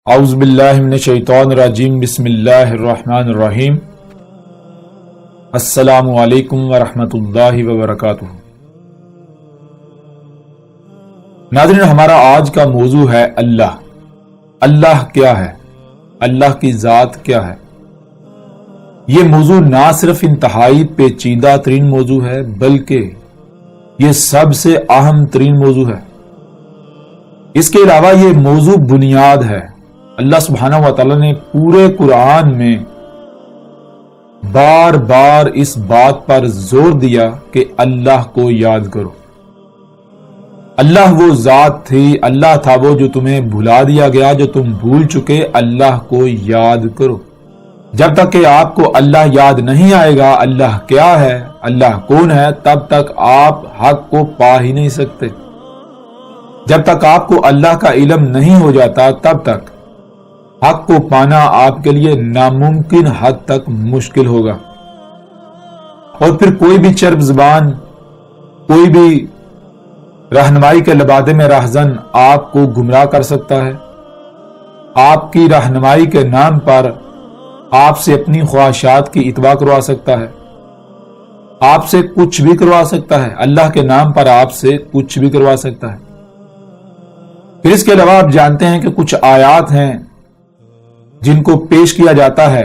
اعوذ باللہ من الشیطان الرجیم بسم اللہ الرحمن الرحیم السلام علیکم ورحمۃ اللہ وبرکاتہ۔ ناظرین، ہمارا آج کا موضوع ہے اللہ۔ اللہ کیا ہے؟ اللہ کی ذات کیا ہے؟ یہ موضوع نہ صرف انتہائی پیچیدہ ترین موضوع ہے بلکہ یہ سب سے اہم ترین موضوع ہے۔ اس کے علاوہ یہ موضوع بنیاد ہے۔ اللہ سبحانہ و تعالی نے پورے قرآن میں بار بار اس بات پر زور دیا کہ اللہ کو یاد کرو۔ اللہ وہ ذات تھی، اللہ تھا وہ جو تمہیں بھلا دیا گیا، جو تم بھول چکے۔ اللہ کو یاد کرو۔ جب تک کہ آپ کو اللہ یاد نہیں آئے گا اللہ کیا ہے، اللہ کون ہے، تب تک آپ حق کو پا ہی نہیں سکتے۔ جب تک آپ کو اللہ کا علم نہیں ہو جاتا تب تک حق کو پانا آپ کے لیے ناممکن حد تک مشکل ہوگا۔ اور پھر کوئی بھی چرب زبان، کوئی بھی رہنمائی کے لبادے میں راہزن آپ کو گمراہ کر سکتا ہے۔ آپ کی رہنمائی کے نام پر آپ سے اپنی خواہشات کی اتباع کروا سکتا ہے، آپ سے کچھ بھی کروا سکتا ہے، اللہ کے نام پر آپ سے کچھ بھی کروا سکتا ہے۔ پھر اس کے علاوہ آپ جانتے ہیں کہ کچھ آیات ہیں جن کو پیش کیا جاتا ہے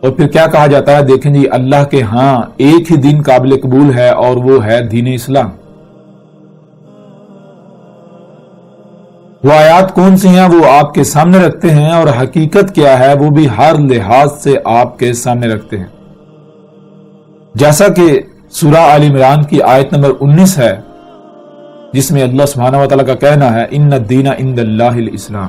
اور پھر کیا کہا جاتا ہے، دیکھیں جی اللہ کے ہاں ایک ہی دین قابل قبول ہے اور وہ ہے دین اسلام۔ وہ آیات کون سی ہیں وہ آپ کے سامنے رکھتے ہیں، اور حقیقت کیا ہے وہ بھی ہر لحاظ سے آپ کے سامنے رکھتے ہیں۔ جیسا کہ سورہ آل عمران کی آیت نمبر 19 ہے، جس میں اللہ سبحانہ و تعالیٰ کا کہنا ہے ان الدین عند اللہ الاسلام،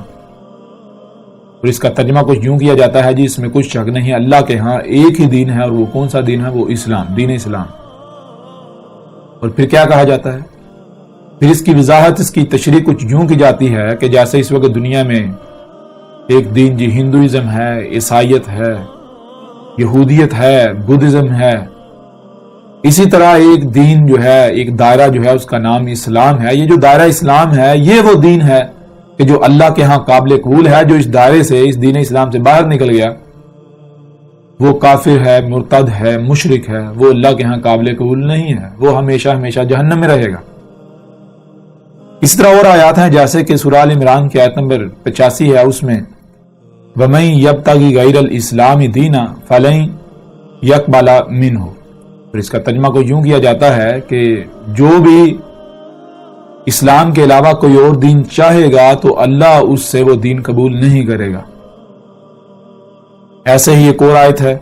اور اس کا ترجمہ کچھ یوں کیا جاتا ہے جی اس میں کچھ شک نہیں، اللہ کے ہاں ایک ہی دین ہے، اور وہ کون سا دین ہے؟ وہ اسلام، دین اسلام۔ اور پھر کیا کہا جاتا ہے؟ پھر اس کی وضاحت، اس کی تشریح کچھ یوں کی جاتی ہے کہ جیسے اس وقت دنیا میں ایک دین جی ہندوازم ہے، عیسائیت ہے، یہودیت ہے، بدھزم ہے، اسی طرح ایک دین جو ہے، ایک دائرہ جو ہے اس کا نام اسلام ہے۔ یہ جو دائرہ اسلام ہے یہ وہ دین ہے کہ جو اللہ کے ہاں قابل قبول ہے۔ جو اس دائرے سے، اس دین اسلام سے باہر نکل گیا وہ کافر ہے، مرتد ہے، مشرک ہے، وہ اللہ کے ہاں قابل قبول نہیں ہے، وہ ہمیشہ ہمیشہ جہنم میں رہے گا۔ اس طرح اور آیات ہیں جیسے کہ سورہ آل عمران کی آیت نمبر 85 ہے، اس میں وَمَن يَبْتَغِ غَيْرَ الْإِسْلَامِ دِينًا فَلَن يَقْبَلَ مِنْهُ۔ اور اس کا ترجمہ کو یوں کیا جاتا ہے کہ جو بھی اسلام کے علاوہ کوئی اور دین چاہے گا تو اللہ اس سے وہ دین قبول نہیں کرے گا۔ ایسے ہی ایک اور آیت ہے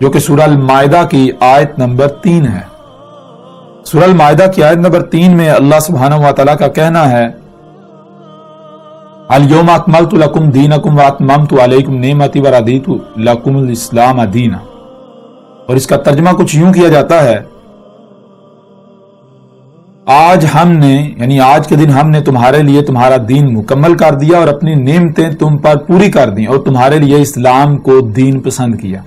جو کہ سورہ المائدہ کی آیت نمبر 3 ہے۔ سورہ المائدہ کی آیت نمبر 3 میں اللہ سبحانہ و تعالیٰ کا کہنا ہے الَّیَوْمَ أَکْمَلْتُ لَکُمْ دِینَکُمْ وَأَتْمَمْتُ عَلَیکُمْ نِعْمَتِی وَرَضِیتُ لَکُمُ الْإِسْلَامَ دِینًا۔ اور اس کا ترجمہ کچھ یوں کیا جاتا ہے آج ہم نے، یعنی آج کے دن ہم نے تمہارے لیے تمہارا دین مکمل کر دیا اور اپنی نعمتیں تم پر پوری کر دیں اور تمہارے لیے اسلام کو دین پسند کیا۔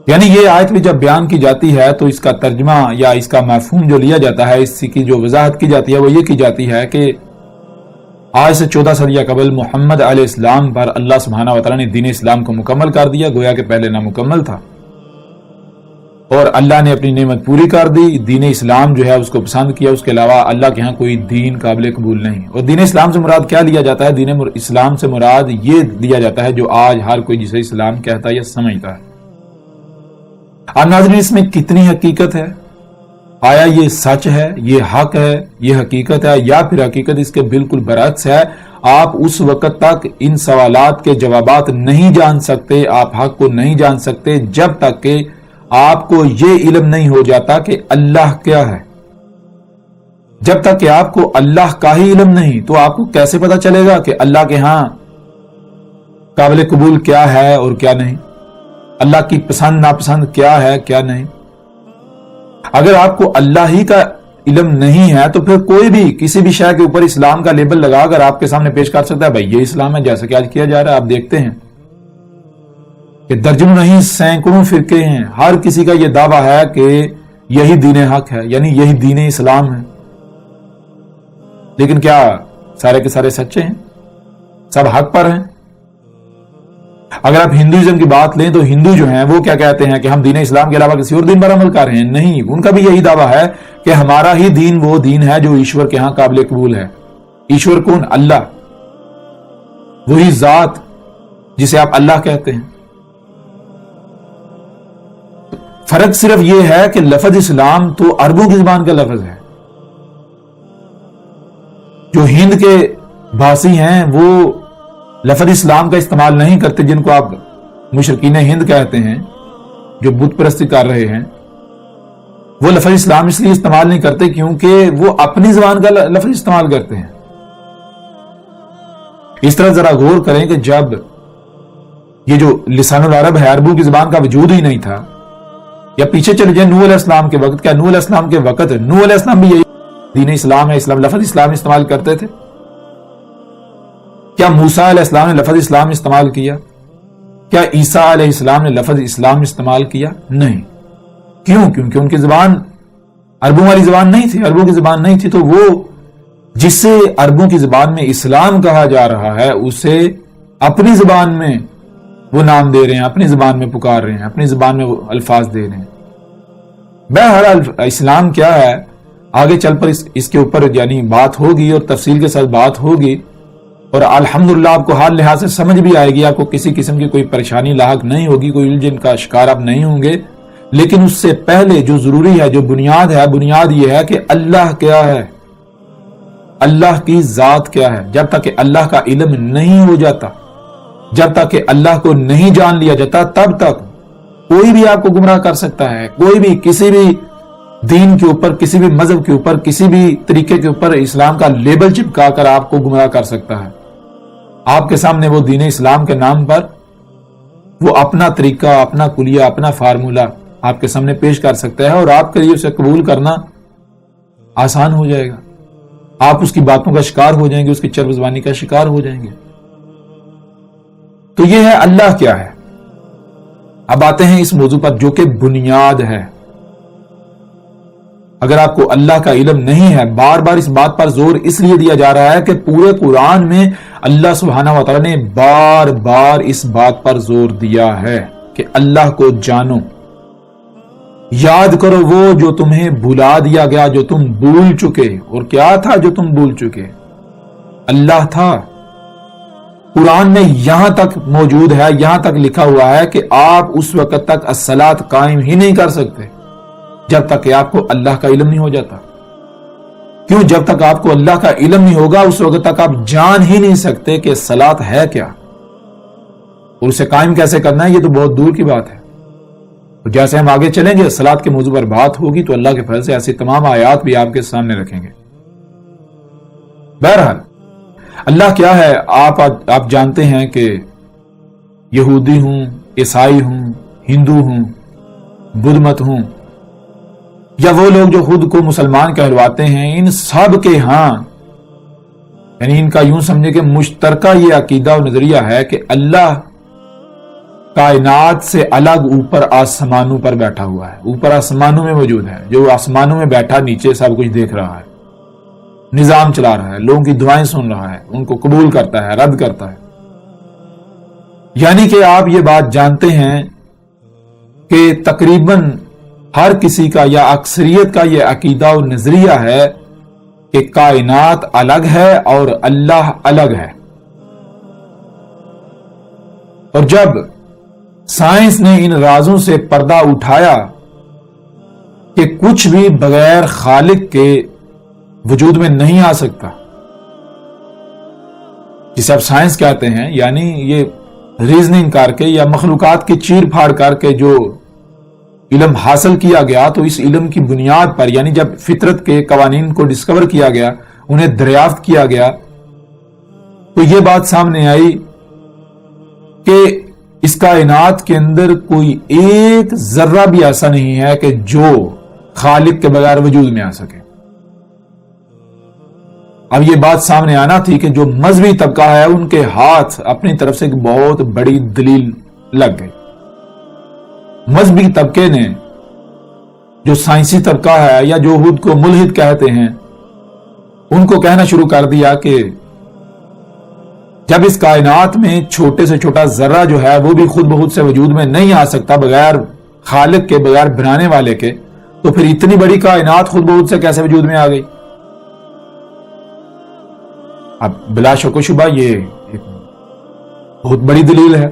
یعنی یہ آیت بھی جب بیان کی جاتی ہے تو اس کا ترجمہ یا اس کا مفہوم جو لیا جاتا ہے، اس کی جو وضاحت کی جاتی ہے وہ یہ کی جاتی ہے کہ آج سے 14 صدیہ قبل محمد علیہ السلام پر اللہ سبحانہ و تعالیٰ نے دین اسلام کو مکمل کر دیا، گویا کہ پہلے نامکمل تھا، اور اللہ نے اپنی نعمت پوری کر دی۔ دین اسلام جو ہے اس کو پسند کیا، اس کے علاوہ اللہ کے ہاں کوئی دین قابل قبول نہیں۔ اور دین اسلام سے مراد کیا لیا جاتا ہے؟ دین اسلام سے مراد یہ لیا جاتا ہے جو آج ہر کوئی جسے اسلام کہتا ہے یا سمجھتا ہے۔ اب ناظرین، اس میں کتنی حقیقت ہے؟ آیا یہ سچ ہے، یہ حق ہے، یہ حقیقت ہے، یا پھر حقیقت اس کے بالکل برعکس ہے؟ آپ اس وقت تک ان سوالات کے جوابات نہیں جان سکتے، آپ حق کو نہیں جان سکتے جب تک کہ آپ کو یہ علم نہیں ہو جاتا کہ اللہ کیا ہے۔ جب تک کہ آپ کو اللہ کا ہی علم نہیں تو آپ کو کیسے پتا چلے گا کہ اللہ کے ہاں قابل قبول کیا ہے اور کیا نہیں، اللہ کی پسند ناپسند کیا ہے کیا نہیں۔ اگر آپ کو اللہ ہی کا علم نہیں ہے تو پھر کوئی بھی کسی بھی شے کے اوپر اسلام کا لیبل لگا کر آپ کے سامنے پیش کر سکتا ہے بھائی یہ اسلام ہے، جیسا کہ آج کیا جا رہا ہے۔ آپ دیکھتے ہیں کہ درجنوں نہیں سینکڑوں فرقے ہیں، ہر کسی کا یہ دعویٰ ہے کہ یہی دین حق ہے، یعنی یہی دین اسلام ہے، لیکن کیا سارے کے سارے سچے ہیں؟ سب حق پر ہیں. اگر آپ ہندوازم کی بات لیں تو ہندو جو ہیں وہ کیا کہتے ہیں کہ ہم دین اسلام کے علاوہ کسی اور دین پر عمل کر رہے ہیں. نہیں، ان کا بھی یہی دعویٰ ہے کہ ہمارا ہی دین وہ دین ہے جو ایشور کے ہاں قابل قبول ہے. ایشور کون؟ اللہ، وہی ذات جسے آپ اللہ کہتے ہیں. فرق صرف یہ ہے کہ لفظ اسلام تو عربوں کی زبان کا لفظ ہے. جو ہند کے بھاسی ہیں وہ لفظ اسلام کا استعمال نہیں کرتے، جن کو آپ مشرکین ہند کہتے ہیں جو بت پرستی کر رہے ہیں. وہ لفظ اسلام اس لیے استعمال نہیں کرتے کیونکہ وہ اپنی زبان کا لفظ استعمال کرتے ہیں. اس طرح ذرا غور کریں کہ جب یہ جو لسان العرب ہے، عربوں کی زبان کا وجود ہی نہیں تھا، یا پیچھے چلے جائیں نوح علیہ السلام کے وقت، کیا نوح علیہ السلام کے وقت نوح علیہ السلام بھی یہی دین اسلام ہے، اسلام لفظ اسلام استعمال کرتے تھے؟ کیا موسیٰ علیہ السلام نے لفظ اسلام استعمال کیا؟ کیا عیسیٰ علیہ السلام نے لفظ اسلام استعمال کیا؟ نہیں. کیوں؟ کیونکہ ان کی زبان عربوں والی زبان نہیں تھی، عربوں کی زبان نہیں تھی. تو وہ جسے عربوں کی زبان میں اسلام کہا جا رہا ہے اسے اپنی زبان میں وہ نام دے رہے ہیں، اپنی زبان میں پکار رہے ہیں، اپنی زبان میں وہ الفاظ دے رہے ہیں. بہرحال اسلام کیا ہے آگے چل پر اس کے اوپر یعنی بات ہوگی اور تفصیل کے ساتھ بات ہوگی، اور الحمدللہ آپ کو ہر لحاظ سے سمجھ بھی آئے گی، آپ کو کسی قسم کی کوئی پریشانی لاحق نہیں ہوگی، کوئی الجھن کا شکار آپ نہیں ہوں گے. لیکن اس سے پہلے جو ضروری ہے، جو بنیاد ہے، بنیاد یہ ہے کہ اللہ کیا ہے، اللہ کی ذات کیا ہے. جب تک کہ اللہ کا علم نہیں ہو جاتا، جب تک کہ اللہ کو نہیں جان لیا جاتا، تب تک کوئی بھی آپ کو گمراہ کر سکتا ہے. کوئی بھی کسی بھی دین کے اوپر، کسی بھی مذہب کے اوپر، کسی بھی طریقے کے اوپر اسلام کا لیبل چپکا کر آپ کو گمراہ کر سکتا ہے. آپ کے سامنے وہ دین اسلام کے نام پر وہ اپنا طریقہ، اپنا کلیہ، اپنا فارمولہ آپ کے سامنے پیش کر سکتا ہے، اور آپ کے لیے اسے قبول کرنا آسان ہو جائے گا. آپ اس کی باتوں کا شکار ہو جائیں گے، اس کی چرب زبانی کا شکار ہو جائیں گے. تو یہ ہے اللہ کیا ہے. اب آتے ہیں اس موضوع پر جو کہ بنیاد ہے. اگر آپ کو اللہ کا علم نہیں ہے، بار بار اس بات پر زور اس لیے دیا جا رہا ہے کہ پورے قرآن میں اللہ سبحانہ و تعالی نے بار بار اس بات پر زور دیا ہے کہ اللہ کو جانو، یاد کرو وہ جو تمہیں بھلا دیا گیا، جو تم بھول چکے. اور کیا تھا جو تم بھول چکے؟ اللہ تھا. قرآن میں یہاں تک موجود ہے، یہاں تک لکھا ہوا ہے کہ آپ اس وقت تک الصلاۃ قائم ہی نہیں کر سکتے جب تک کہ آپ کو اللہ کا علم نہیں ہو جاتا. کیوں؟ جب تک آپ کو اللہ کا علم نہیں ہوگا اس وقت تک آپ جان ہی نہیں سکتے کہ صلاۃ ہے کیا اور اسے قائم کیسے کرنا ہے. یہ تو بہت دور کی بات ہے. جیسے ہم آگے چلیں گے صلاۃ کے موضوع پر بات ہوگی تو اللہ کے فضل سے ایسی تمام آیات بھی آپ کے سامنے رکھیں گے. بہرحال اللہ کیا ہے آپ جانتے ہیں کہ یہودی ہوں، عیسائی ہوں، ہندو ہوں، بدھ مت ہوں، یا وہ لوگ جو خود کو مسلمان کہلواتے ہیں، ان سب کے ہاں یعنی ان کا یوں سمجھے کہ مشترکہ یہ عقیدہ و نظریہ ہے کہ اللہ کائنات سے الگ اوپر آسمانوں پر بیٹھا ہوا ہے، اوپر آسمانوں میں موجود ہے. جو آسمانوں میں بیٹھا نیچے سب کچھ دیکھ رہا ہے، نظام چلا رہا ہے، لوگوں کی دعائیں سن رہا ہے، ان کو قبول کرتا ہے، رد کرتا ہے. یعنی کہ آپ یہ بات جانتے ہیں کہ تقریباً ہر کسی کا یا اکثریت کا یہ عقیدہ و نظریہ ہے کہ کائنات الگ ہے اور اللہ الگ ہے. اور جب سائنس نے ان رازوں سے پردہ اٹھایا کہ کچھ بھی بغیر خالق کے وجود میں نہیں آ سکتا، جسے آپ سائنس کہتے ہیں، یعنی یہ ریزننگ کر کے یا مخلوقات کی چیر پھاڑ کر کے جو علم حاصل کیا گیا، تو اس علم کی بنیاد پر یعنی جب فطرت کے قوانین کو ڈسکور کیا گیا، انہیں دریافت کیا گیا، تو یہ بات سامنے آئی کہ اس کائنات کے اندر کوئی ایک ذرہ بھی ایسا نہیں ہے کہ جو خالق کے بغیر وجود میں آ سکے. اب یہ بات سامنے آنا تھی کہ جو مذہبی طبقہ ہے ان کے ہاتھ اپنی طرف سے ایک بہت بڑی دلیل لگ گئی. مذہبی طبقے نے جو سائنسی طبقہ ہے یا جو خود کو ملحد کہتے ہیں، ان کو کہنا شروع کر دیا کہ جب اس کائنات میں چھوٹے سے چھوٹا ذرہ جو ہے وہ بھی خود بخود سے وجود میں نہیں آ سکتا بغیر خالق کے، بغیر بنانے والے کے، تو پھر اتنی بڑی کائنات خود بخود سے کیسے وجود میں آ گئی؟ اب بلا شک و شبہ یہ ایک بہت بڑی دلیل ہے،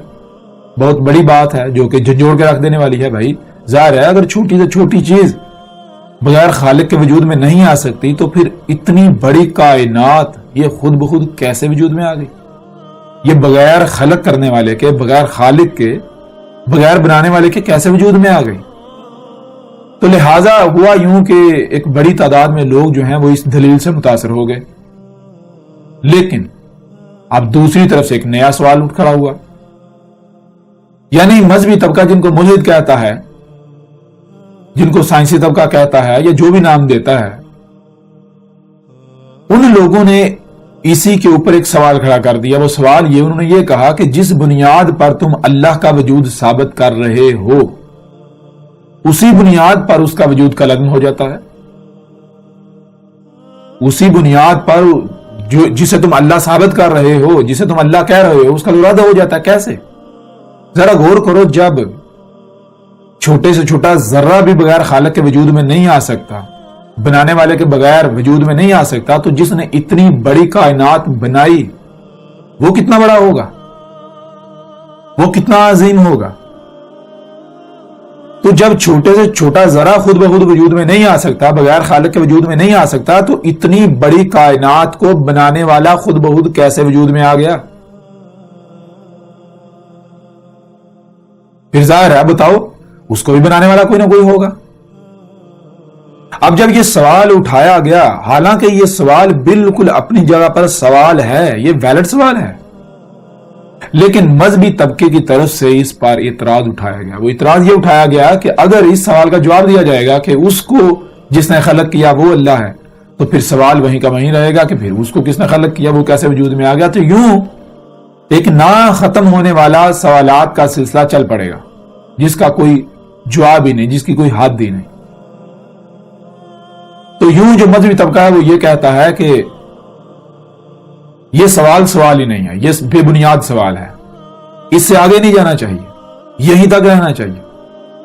بہت بڑی بات ہے جو کہ جھنجھوڑ کے رکھ دینے والی ہے۔ بھائی ظاہر ہے اگر چھوٹی سے چھوٹی چیز بغیر خالق کے وجود میں نہیں آ سکتی تو پھر اتنی بڑی کائنات یہ خود بخود کیسے وجود میں آ گئی؟ یہ بغیر خلق کرنے والے کے، بغیر خالق کے، بغیر بنانے والے کے کیسے وجود میں آ گئی؟ تو لہٰذا ہوا یوں کہ ایک بڑی تعداد میں لوگ جو ہیں وہ اس دلیل سے متاثر ہو گئے، لیکن اب دوسری طرف سے ایک نیا سوال اٹھ کھڑا ہوا، یعنی مذہبی طبقہ جن کو ملحد کہتا ہے، جن کو سائنسی طبقہ کہتا ہے یا جو بھی نام دیتا ہے، ان لوگوں نے اسی کے اوپر ایک سوال کھڑا کر دیا۔ وہ سوال یہ، انہوں نے یہ کہا کہ جس بنیاد پر تم اللہ کا وجود ثابت کر رہے ہو اسی بنیاد پر اس کا وجود کا لازم ہو جاتا ہے، اسی بنیاد پر جسے تم اللہ ثابت کر رہے ہو، جسے تم اللہ کہہ رہے ہو، اس کا ارادہ ہو جاتا ہے۔ کیسے؟ ذرا غور کرو، جب چھوٹے سے چھوٹا ذرہ بھی بغیر خالق کے وجود میں نہیں آ سکتا، بنانے والے کے بغیر وجود میں نہیں آ سکتا، تو جس نے اتنی بڑی کائنات بنائی وہ کتنا بڑا ہوگا، وہ کتنا عظیم ہوگا؟ تو جب چھوٹے سے چھوٹا ذرہ خود بخود وجود میں نہیں آ سکتا، بغیر خالق کے وجود میں نہیں آ سکتا، تو اتنی بڑی کائنات کو بنانے والا خود بخود کیسے وجود میں آ گیا؟ پھر ظاہر ہے بتاؤ اس کو بھی بنانے والا کوئی نہ کوئی ہوگا۔ اب جب یہ سوال اٹھایا گیا، حالانکہ یہ سوال بالکل اپنی جگہ پر سوال ہے، یہ ویلڈ سوال ہے، لیکن مذہبی طبقے کی طرف سے اس پر اعتراض اٹھایا گیا۔ وہ اعتراض یہ اٹھایا گیا کہ اگر اس سوال کا جواب دیا جائے گا کہ اس کو جس نے خلق کیا وہ اللہ ہے، تو پھر سوال وہیں کا وہیں رہے گا کہ پھر اس کو کس نے خلق کیا، وہ کیسے وجود میں آ گیا؟ تو یوں ایک نہ ختم ہونے والا سوالات کا سلسلہ چل پڑے گا جس کا کوئی جواب ہی نہیں، جس کی کوئی حد ہی نہیں۔ تو یوں جو مذہبی طبقہ ہے وہ یہ کہتا ہے کہ یہ سوال ہی نہیں ہے، یہ بے بنیاد سوال ہے، اس سے آگے نہیں جانا چاہیے، یہیں تک رہنا چاہیے۔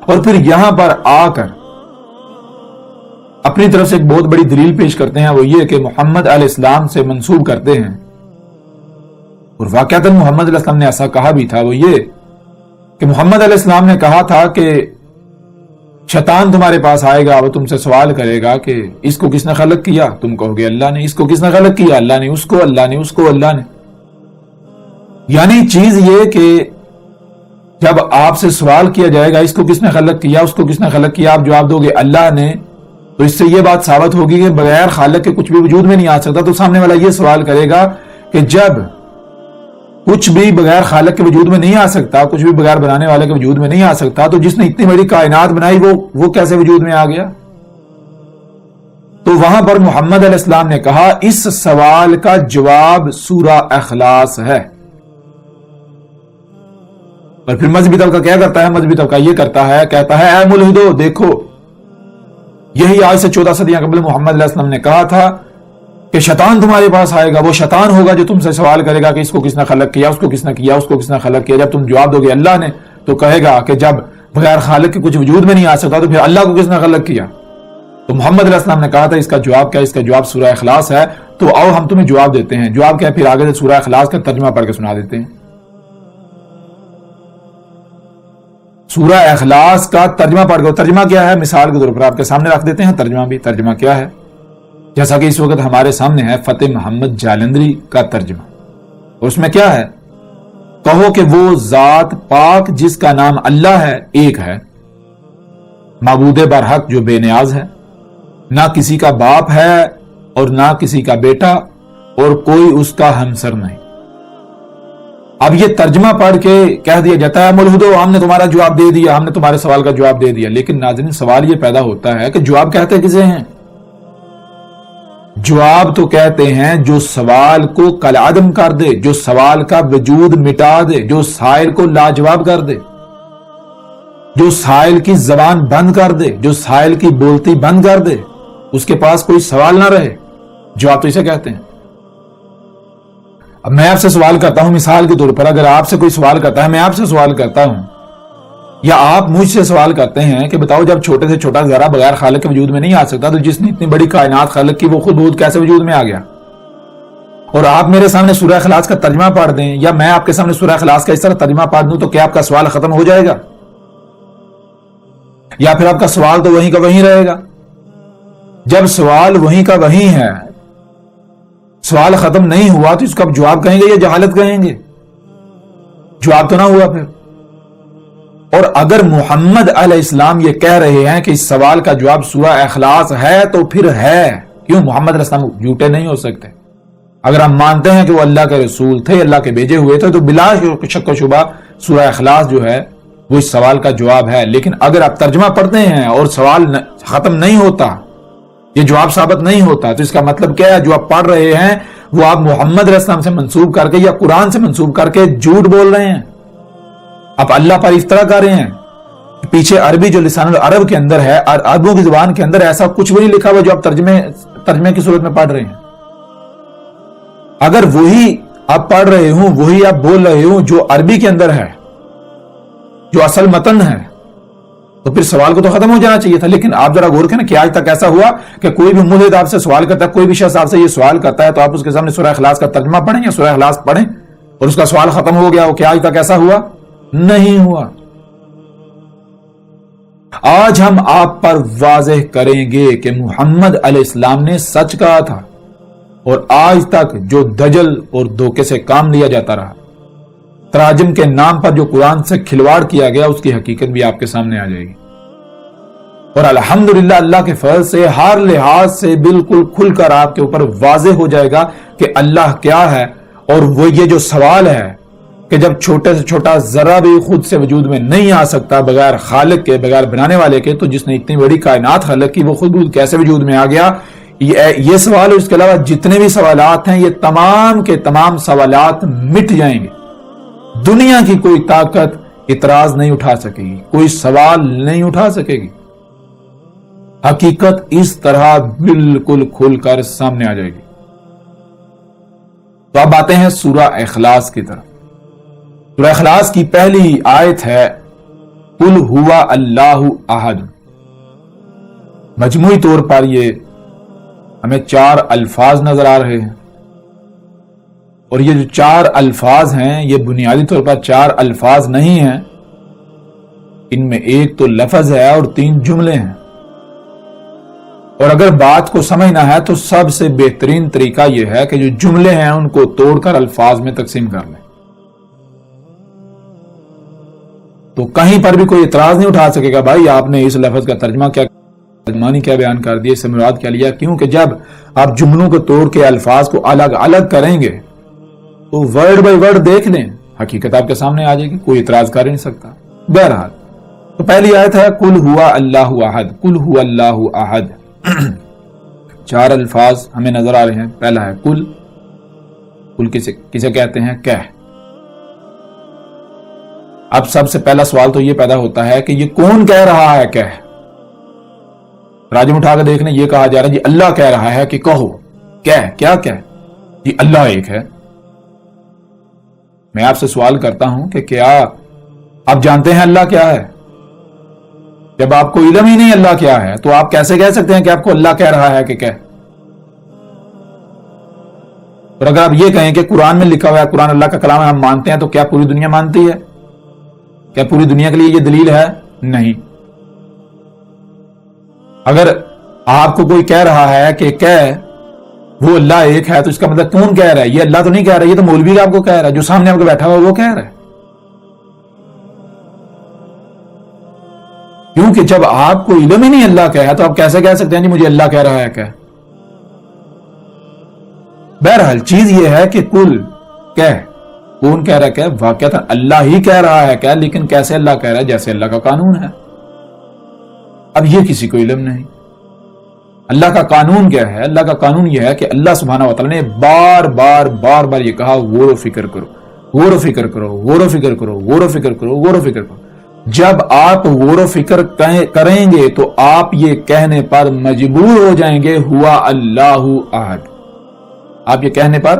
اور پھر یہاں پر آ کر اپنی طرف سے ایک بہت بڑی دلیل پیش کرتے ہیں، وہ یہ کہ محمد علیہ السلام سے منسوب کرتے ہیں، اور واقعتاً محمد علیہ السلام نے ایسا کہا بھی تھا، وہ یہ کہ محمد علیہ السلام نے کہا تھا کہ شیطان تمہارے پاس آئے گا، وہ تم سے سوال کرے گا کہ اس کو کس نے خلق کیا؟ تم کہو گے اللہ نے۔ اس کو کس نے خلق کیا؟ اللہ نے۔ اس کو اللہ نے، اس کو اللہ نے۔ یعنی چیز یہ کہ جب آپ سے سوال کیا جائے گا اس کو کس نے خلق کیا، اس کو کس نے خلق کیا، آپ جواب دو گے اللہ نے، تو اس سے یہ بات ثابت ہوگی کہ بغیر خالق کے کچھ بھی وجود میں نہیں آ سکتا۔ تو سامنے والا یہ سوال کرے گا کہ جب کچھ بھی بغیر خالق کے وجود میں نہیں آ سکتا، کچھ بھی بغیر بنانے والے کے وجود میں نہیں آ سکتا، تو جس نے اتنی بڑی کائنات بنائی وہ کیسے وجود میں آ گیا؟ تو وہاں پر محمد علیہ السلام نے کہا اس سوال کا جواب سورہ اخلاص ہے۔ اور پھر مذہبی طبقہ کیا کرتا ہے؟ مذہبی طبقہ یہ کرتا ہے، کہتا ہے اے ملحدو دیکھو، یہی آج سے 14 صدیاں قبل محمد علیہ السلام نے کہا تھا کہ شیطان تمہارے پاس آئے گا، وہ شیطان ہوگا جو تم سے سوال کرے گا کہ اس کو کس نے خلق کیا، اس کو کس نے کیا، اس کو کس نے خلق کیا۔ جب تم جواب دو گے اللہ نے، تو کہے گا کہ جب بغیر خالق کے کچھ وجود میں نہیں آ سکتا تو پھر اللہ کو کس نے خلق کیا؟ تو محمد علیہ السلام نے کہا تھا اس کا جواب کیا؟ اس کا جواب سورہ اخلاص ہے۔ تو آؤ ہم تمہیں جواب دیتے ہیں۔ جواب کیا ہے؟ پھر آگے سے سورہ اخلاص کا ترجمہ پڑھ کے سنا دیتے ہیں۔ سورہ اخلاص کا ترجمہ پڑھ کے، ترجمہ کیا ہے مثال کے طور پر آپ کے سامنے رکھ دیتے ہیں۔ ترجمہ بھی، ترجمہ کیا ہے جیسا کہ اس وقت ہمارے سامنے ہے فتح محمد جالندری کا ترجمہ، اور اس میں کیا ہے؟ کہو کہ وہ ذات پاک جس کا نام اللہ ہے ایک ہے، معبود برحق جو بے نیاز ہے، نہ کسی کا باپ ہے اور نہ کسی کا بیٹا، اور کوئی اس کا ہمسر نہیں۔ اب یہ ترجمہ پڑھ کے کہہ دیا جاتا ہے ملحدو ہم نے تمہارا جواب دے دیا، ہم نے تمہارے سوال کا جواب دے دیا، لیکن ناظرین سوال یہ پیدا ہوتا ہے کہ جواب کہتے کسے ہیں؟ جواب تو کہتے ہیں جو سوال کو کالعدم کر دے، جو سوال کا وجود مٹا دے، جو سائل کو لاجواب کر دے، جو سائل کی زبان بند کر دے، جو سائل کی بولتی بند کر دے، اس کے پاس کوئی سوال نہ رہے، جواب تو اسے کہتے ہیں۔ اب میں آپ سے سوال کرتا ہوں، مثال کے طور پر اگر آپ سے کوئی سوال کرتا ہے، میں آپ سے سوال کرتا ہوں یا آپ مجھ سے سوال کرتے ہیں کہ بتاؤ جب چھوٹے سے چھوٹا ذرہ بغیر خالق کے وجود میں نہیں آ سکتا تو جس نے اتنی بڑی کائنات خلق کی وہ خود بخود کیسے وجود میں آ گیا؟ اور آپ میرے سامنے سورہ اخلاص کا ترجمہ پڑھ دیں یا میں آپ کے سامنے سورہ اخلاص کا اس طرح ترجمہ پڑھ دوں تو کیا آپ کا سوال ختم ہو جائے گا؟ یا پھر آپ کا سوال تو وہیں کا وہیں رہے گا؟ جب سوال وہیں کا وہیں ہے، سوال ختم نہیں ہوا تو اس کا جواب کہیں گے یا جہالت کہیں گے؟ جواب تو نہ ہوا پھر۔ اور اگر محمد علیہ السلام یہ کہہ رہے ہیں کہ اس سوال کا جواب سورہ اخلاص ہے تو پھر ہے، کیوں؟ محمد علیہ السلام جھوٹے نہیں ہو سکتے۔ اگر ہم مانتے ہیں کہ وہ اللہ کے رسول تھے، اللہ کے بھیجے ہوئے تھے، تو بلا شک و شبہ سورہ اخلاص جو ہے وہ اس سوال کا جواب ہے۔ لیکن اگر آپ ترجمہ پڑھتے ہیں اور سوال ختم نہیں ہوتا، یہ جواب ثابت نہیں ہوتا، تو اس کا مطلب کیا ہے؟ جو آپ پڑھ رہے ہیں وہ آپ محمد علیہ السلام سے منسوب کر کے یا قرآن سے منسوب کر کے جھوٹ بول رہے ہیں، آپ اللہ پر افطرا کر رہے ہیں۔ پیچھے عربی جو لسان العرب کے اندر ہے، عربوں کی زبان کے اندر ایسا کچھ بھی نہیں لکھا ہوا جو آپ ترجمے کی صورت میں پڑھ رہے ہیں۔ اگر وہی آپ پڑھ رہے ہوں، وہی آپ بول رہے ہوں جو عربی کے اندر ہے، جو اصل متن ہے، تو پھر سوال کو تو ختم ہو جانا چاہیے تھا۔ لیکن آپ ذرا غور کریں کہ آج تک ایسا ہوا کہ کوئی بھی ملحد آپ سے سوال کرتا ہے، کوئی بھی شخص آپ سے یہ سوال کرتا ہے تو آپ اس کے سامنے سورہ اخلاص کا ترجمہ پڑھیں یا سورہ اخلاص پڑھیں اور اس کا سوال ختم ہو گیا ہو؟ کیا آج تک ایسا ہوا؟ نہیں ہوا۔ آج ہم آپ پر واضح کریں گے کہ محمد علیہ السلام نے سچ کہا تھا، اور آج تک جو دجل اور دھوکے سے کام لیا جاتا رہا، تراجم کے نام پر جو قرآن سے کھلواڑ کیا گیا، اس کی حقیقت بھی آپ کے سامنے آ جائے گی۔ اور الحمدللہ اللہ کے فضل سے ہر لحاظ سے بالکل کھل کر آپ کے اوپر واضح ہو جائے گا کہ اللہ کیا ہے۔ اور وہ یہ جو سوال ہے کہ جب چھوٹے سے چھوٹا ذرہ بھی خود سے وجود میں نہیں آ سکتا بغیر خالق کے، بغیر بنانے والے کے، تو جس نے اتنی بڑی کائنات خلق کی وہ خود کیسے وجود میں آ گیا؟ یہ سوال اور اس کے علاوہ جتنے بھی سوالات ہیں، یہ تمام کے تمام سوالات مٹ جائیں گے۔ دنیا کی کوئی طاقت اعتراض نہیں اٹھا سکے گی، کوئی سوال نہیں اٹھا سکے گی۔ حقیقت اس طرح بالکل کھل کر سامنے آ جائے گی۔ تو اب آتے ہیں سورہ اخلاص کی طرف۔ سورہ اخلاص کی پہلی آیت ہے قل ہوا اللہ احد۔ مجموعی طور پر یہ ہمیں 4 الفاظ نظر آ رہے ہیں، اور یہ جو 4 الفاظ ہیں یہ بنیادی طور پر 4 الفاظ نہیں ہیں، ان میں ایک تو لفظ ہے اور 3 جملے ہیں۔ اور اگر بات کو سمجھنا ہے تو سب سے بہترین طریقہ یہ ہے کہ جو جملے ہیں ان کو توڑ کر الفاظ میں تقسیم کر لیں، تو کہیں پر بھی کوئی اعتراض نہیں اٹھا سکے گا بھائی آپ نے اس لفظ کا ترجمہ کیا، معنی کیا بیان کر دیا، اس سے مراد کیا لیا۔ کیونکہ جب آپ جملوں کو توڑ کے الفاظ کو الگ الگ کریں گے تو ورڈ بائی ورڈ دیکھ لیں، حقیقت آپ کے سامنے آ جائے گی، کوئی اعتراض کر ہی نہیں سکتا۔ بہرحال تو پہلی آیت ہے قل ہوا اللہ احد، قل ہوا اللہ احد۔ 4 الفاظ ہمیں نظر آ رہے ہیں۔ پہلا ہے قل، قل کسے کہتے ہیں؟ کہہ۔ اب سب سے پہلا سوال تو یہ پیدا ہوتا ہے کہ یہ کون کہہ رہا ہے کہہ؟ راجم اٹھا کے دیکھنے یہ کہا جا رہا ہے جی اللہ کہہ رہا ہے کہ کہو، کہہ، کیا کہہ؟ جی اللہ ایک ہے۔ میں آپ سے سوال کرتا ہوں کہ کیا آپ جانتے ہیں اللہ کیا ہے؟ جب آپ کو علم ہی نہیں اللہ کیا ہے تو آپ کیسے کہہ سکتے ہیں کہ آپ کو اللہ کہہ رہا ہے کہ کہہ؟ اور اگر آپ یہ کہیں کہ قرآن میں لکھا ہوا ہے، قرآن اللہ کا کلام ہے، ہم مانتے ہیں، تو کیا پوری دنیا مانتی ہے؟ کیا پوری دنیا کے لیے یہ دلیل ہے؟ نہیں۔ اگر آپ کو کوئی کہہ رہا ہے کہ کہہ وہ اللہ ایک ہے تو اس کا مطلب کون کہہ رہا ہے؟ یہ اللہ تو نہیں کہہ رہا، یہ تو مولوی آپ کو کہہ رہا ہے، جو سامنے آپ کو بیٹھا ہوا وہ کہہ رہا ہے۔ کیونکہ جب آپ کو علم ہی نہیں اللہ کہہ تو آپ کیسے کہہ سکتے ہیں جی مجھے اللہ کہہ رہا ہے کہہ؟ بہرحال چیز یہ ہے کہ کل کہہ، کون کہہ رہا ہے کہہ؟ واقعہ اللہ ہی کہہ رہا ہے کہہ، لیکن کیسے اللہ کہہ رہا ہے؟ جیسے اللہ کا قانون ہے۔ اب یہ کسی کو علم نہیں۔ اللہ کا قانون کیا ہے؟ اللہ کا قانون یہ ہے کہ اللہ سبحانہ وتعالی نے بار بار یہ کہا غور و فکر کرو، غور و فکر کرو، غور و فکر کرو، غور و فکر کرو، غور و فکر کرو۔ جب آپ غور و فکر کریں گے تو آپ یہ کہنے پر مجبور ہو جائیں گے ہوا اللہ احد۔ آپ یہ کہنے پر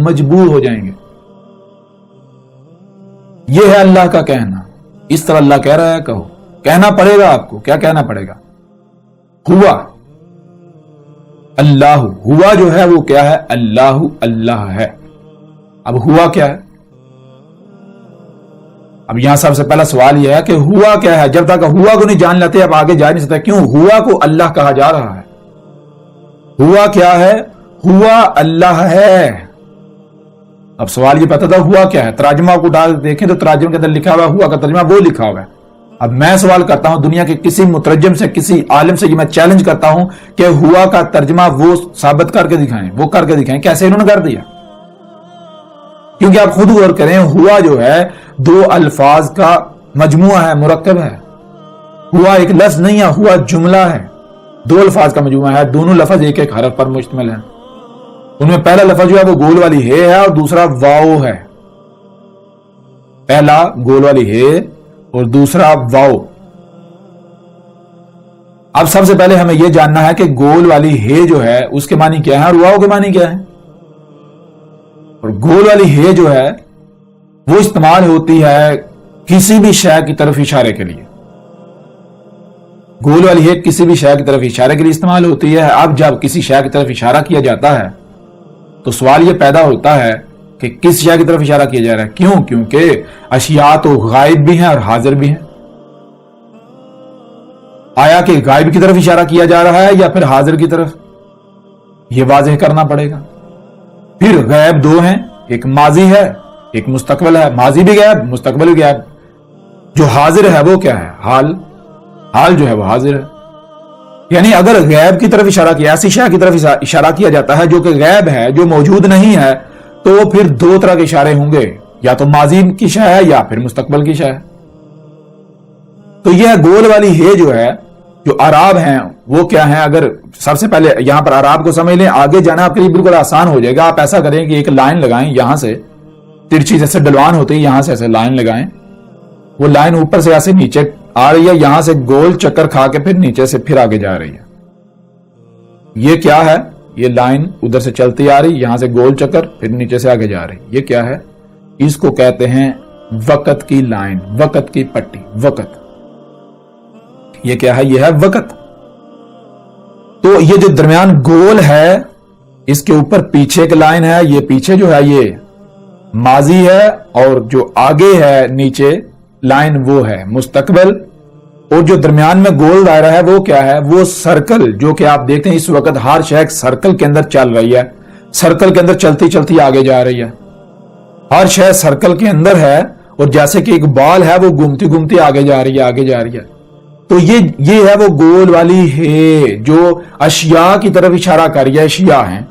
مجبور ہو جائیں گے. یہ ہے اللہ کا کہنا. اس طرح اللہ کہہ رہا ہے کہو. کہنا پڑے گا آپ کو. کیا کہنا پڑے گا؟ ہوا. اللہ ہوا جو ہے وہ کیا ہے؟ اللہ اللہ ہے. اب ہوا کیا ہے؟ اب یہاں سب سے پہلا سوال یہ ہے کہ ہوا کیا ہے؟ جب تک ہوا کو نہیں جان لیتے اب آگے جا نہیں سکتے. کیوں ہوا کو اللہ کہا جا رہا ہے؟ ہوا کیا ہے؟ ہوا اللہ ہے. اب سوال یہ پتا تھا ہوا کیا ہے. ترجمہ کو ڈال دیکھیں تو ترجمے کے اندر لکھا ہوا ہوا کا ترجمہ وہ لکھا ہوا ہے. اب میں سوال کرتا ہوں دنیا کے کسی مترجم سے کسی عالم سے یہ میں چیلنج کرتا ہوں کہ ہوا کا ترجمہ وہ ثابت کر کے دکھائیں. وہ کر کے دکھائیں. کیسے انہوں نے کر دیا؟ کیونکہ آپ خود غور کریں ہوا جو ہے دو الفاظ کا مجموعہ ہے, مرکب ہے. ہوا ایک لفظ نہیں ہے, ہوا جملہ ہے. دو الفاظ کا مجموعہ ہے. دونوں لفظ ایک ایک حرف پر مشتمل ہیں. ان میں پہلا لفظ جو ہے وہ گول والی ہے اور دوسرا واؤ ہے. پہلا گول والی ہے اور دوسرا واؤ. اب سب سے پہلے ہمیں یہ جاننا ہے کہ گول والی ہے جو ہے اس کے معنی کیا ہے اور واؤ کے معنی کیا ہے. اور گول والی ہے جو ہے وہ استعمال ہوتی ہے کسی بھی شے کی طرف اشارے کے لیے. گول والی ہے کسی بھی شے کی طرف اشارے کے لیے استعمال ہوتی ہے. اب جب کسی شے کی طرف اشارہ کیا جاتا ہے تو سوال یہ پیدا ہوتا ہے کہ کس شے کی طرف اشارہ کیا جا رہا ہے. کیوں؟ کیونکہ اشیاء تو غائب بھی ہیں اور حاضر بھی ہیں. آیا کہ غائب کی طرف اشارہ کیا جا رہا ہے یا پھر حاضر کی طرف؟ یہ واضح کرنا پڑے گا. پھر غائب دو ہیں, ایک ماضی ہے ایک مستقبل ہے. ماضی بھی غائب مستقبل بھی غائب. جو حاضر ہے وہ کیا ہے؟ حال. حال جو ہے وہ حاضر ہے. یعنی اگر غیب کی طرف اشارہ کیا, ایسی شے کی طرف اشارہ کیا جاتا ہے جو کہ غیب ہے, جو موجود نہیں ہے, تو پھر دو طرح کے اشارے ہوں گے, یا تو ماضی کی شے ہے یا پھر مستقبل کی شے ہے. تو یہ گول والی ہے جو ہے, جو اعراب ہیں وہ کیا ہیں؟ اگر سب سے پہلے یہاں پر اعراب کو سمجھ لیں, آگے جانا آپ کے لیے بالکل آسان ہو جائے گا. آپ ایسا کریں کہ ایک لائن لگائیں, یہاں سے ترچھی جیسے ڈلوان ہوتی ہے یہاں سے ایسے لائن لگائیں. وہ لائن اوپر سے ایسے نیچے آ رہی ہے, یہاں سے گول چکر کھا کے پھر نیچے سے پھر آگے جا رہی ہے. یہ کیا ہے؟ یہ لائن ادھر سے چلتی آ رہی, یہاں سے گول چکر پھر نیچے سے آگے جا رہی. یہ کیا ہے؟ اس کو کہتے ہیں وقت کی لائن, وقت کی پٹی, وقت. یہ کیا ہے؟ یہ ہے وقت. تو یہ جو درمیان گول ہے اس کے اوپر پیچھے کی لائن ہے, یہ پیچھے جو ہے یہ ماضی ہے, اور جو آگے ہے نیچے لائن وہ ہے مستقبل. اور جو درمیان میں گول دائرہ ہے وہ کیا ہے؟ وہ سرکل, جو کہ آپ دیکھتے ہیں اس وقت ہر شے سرکل کے اندر چل رہی ہے, سرکل کے اندر چلتی چلتی آگے جا رہی ہے. ہر شے سرکل کے اندر ہے, اور جیسے کہ ایک بال ہے وہ گھومتی گھومتی آگے جا رہی ہے, آگے جا رہی ہے. تو یہ ہے وہ گول والی ہے جو اشیاء کی طرف اشارہ کر رہی ہے. اشیاء ہیں.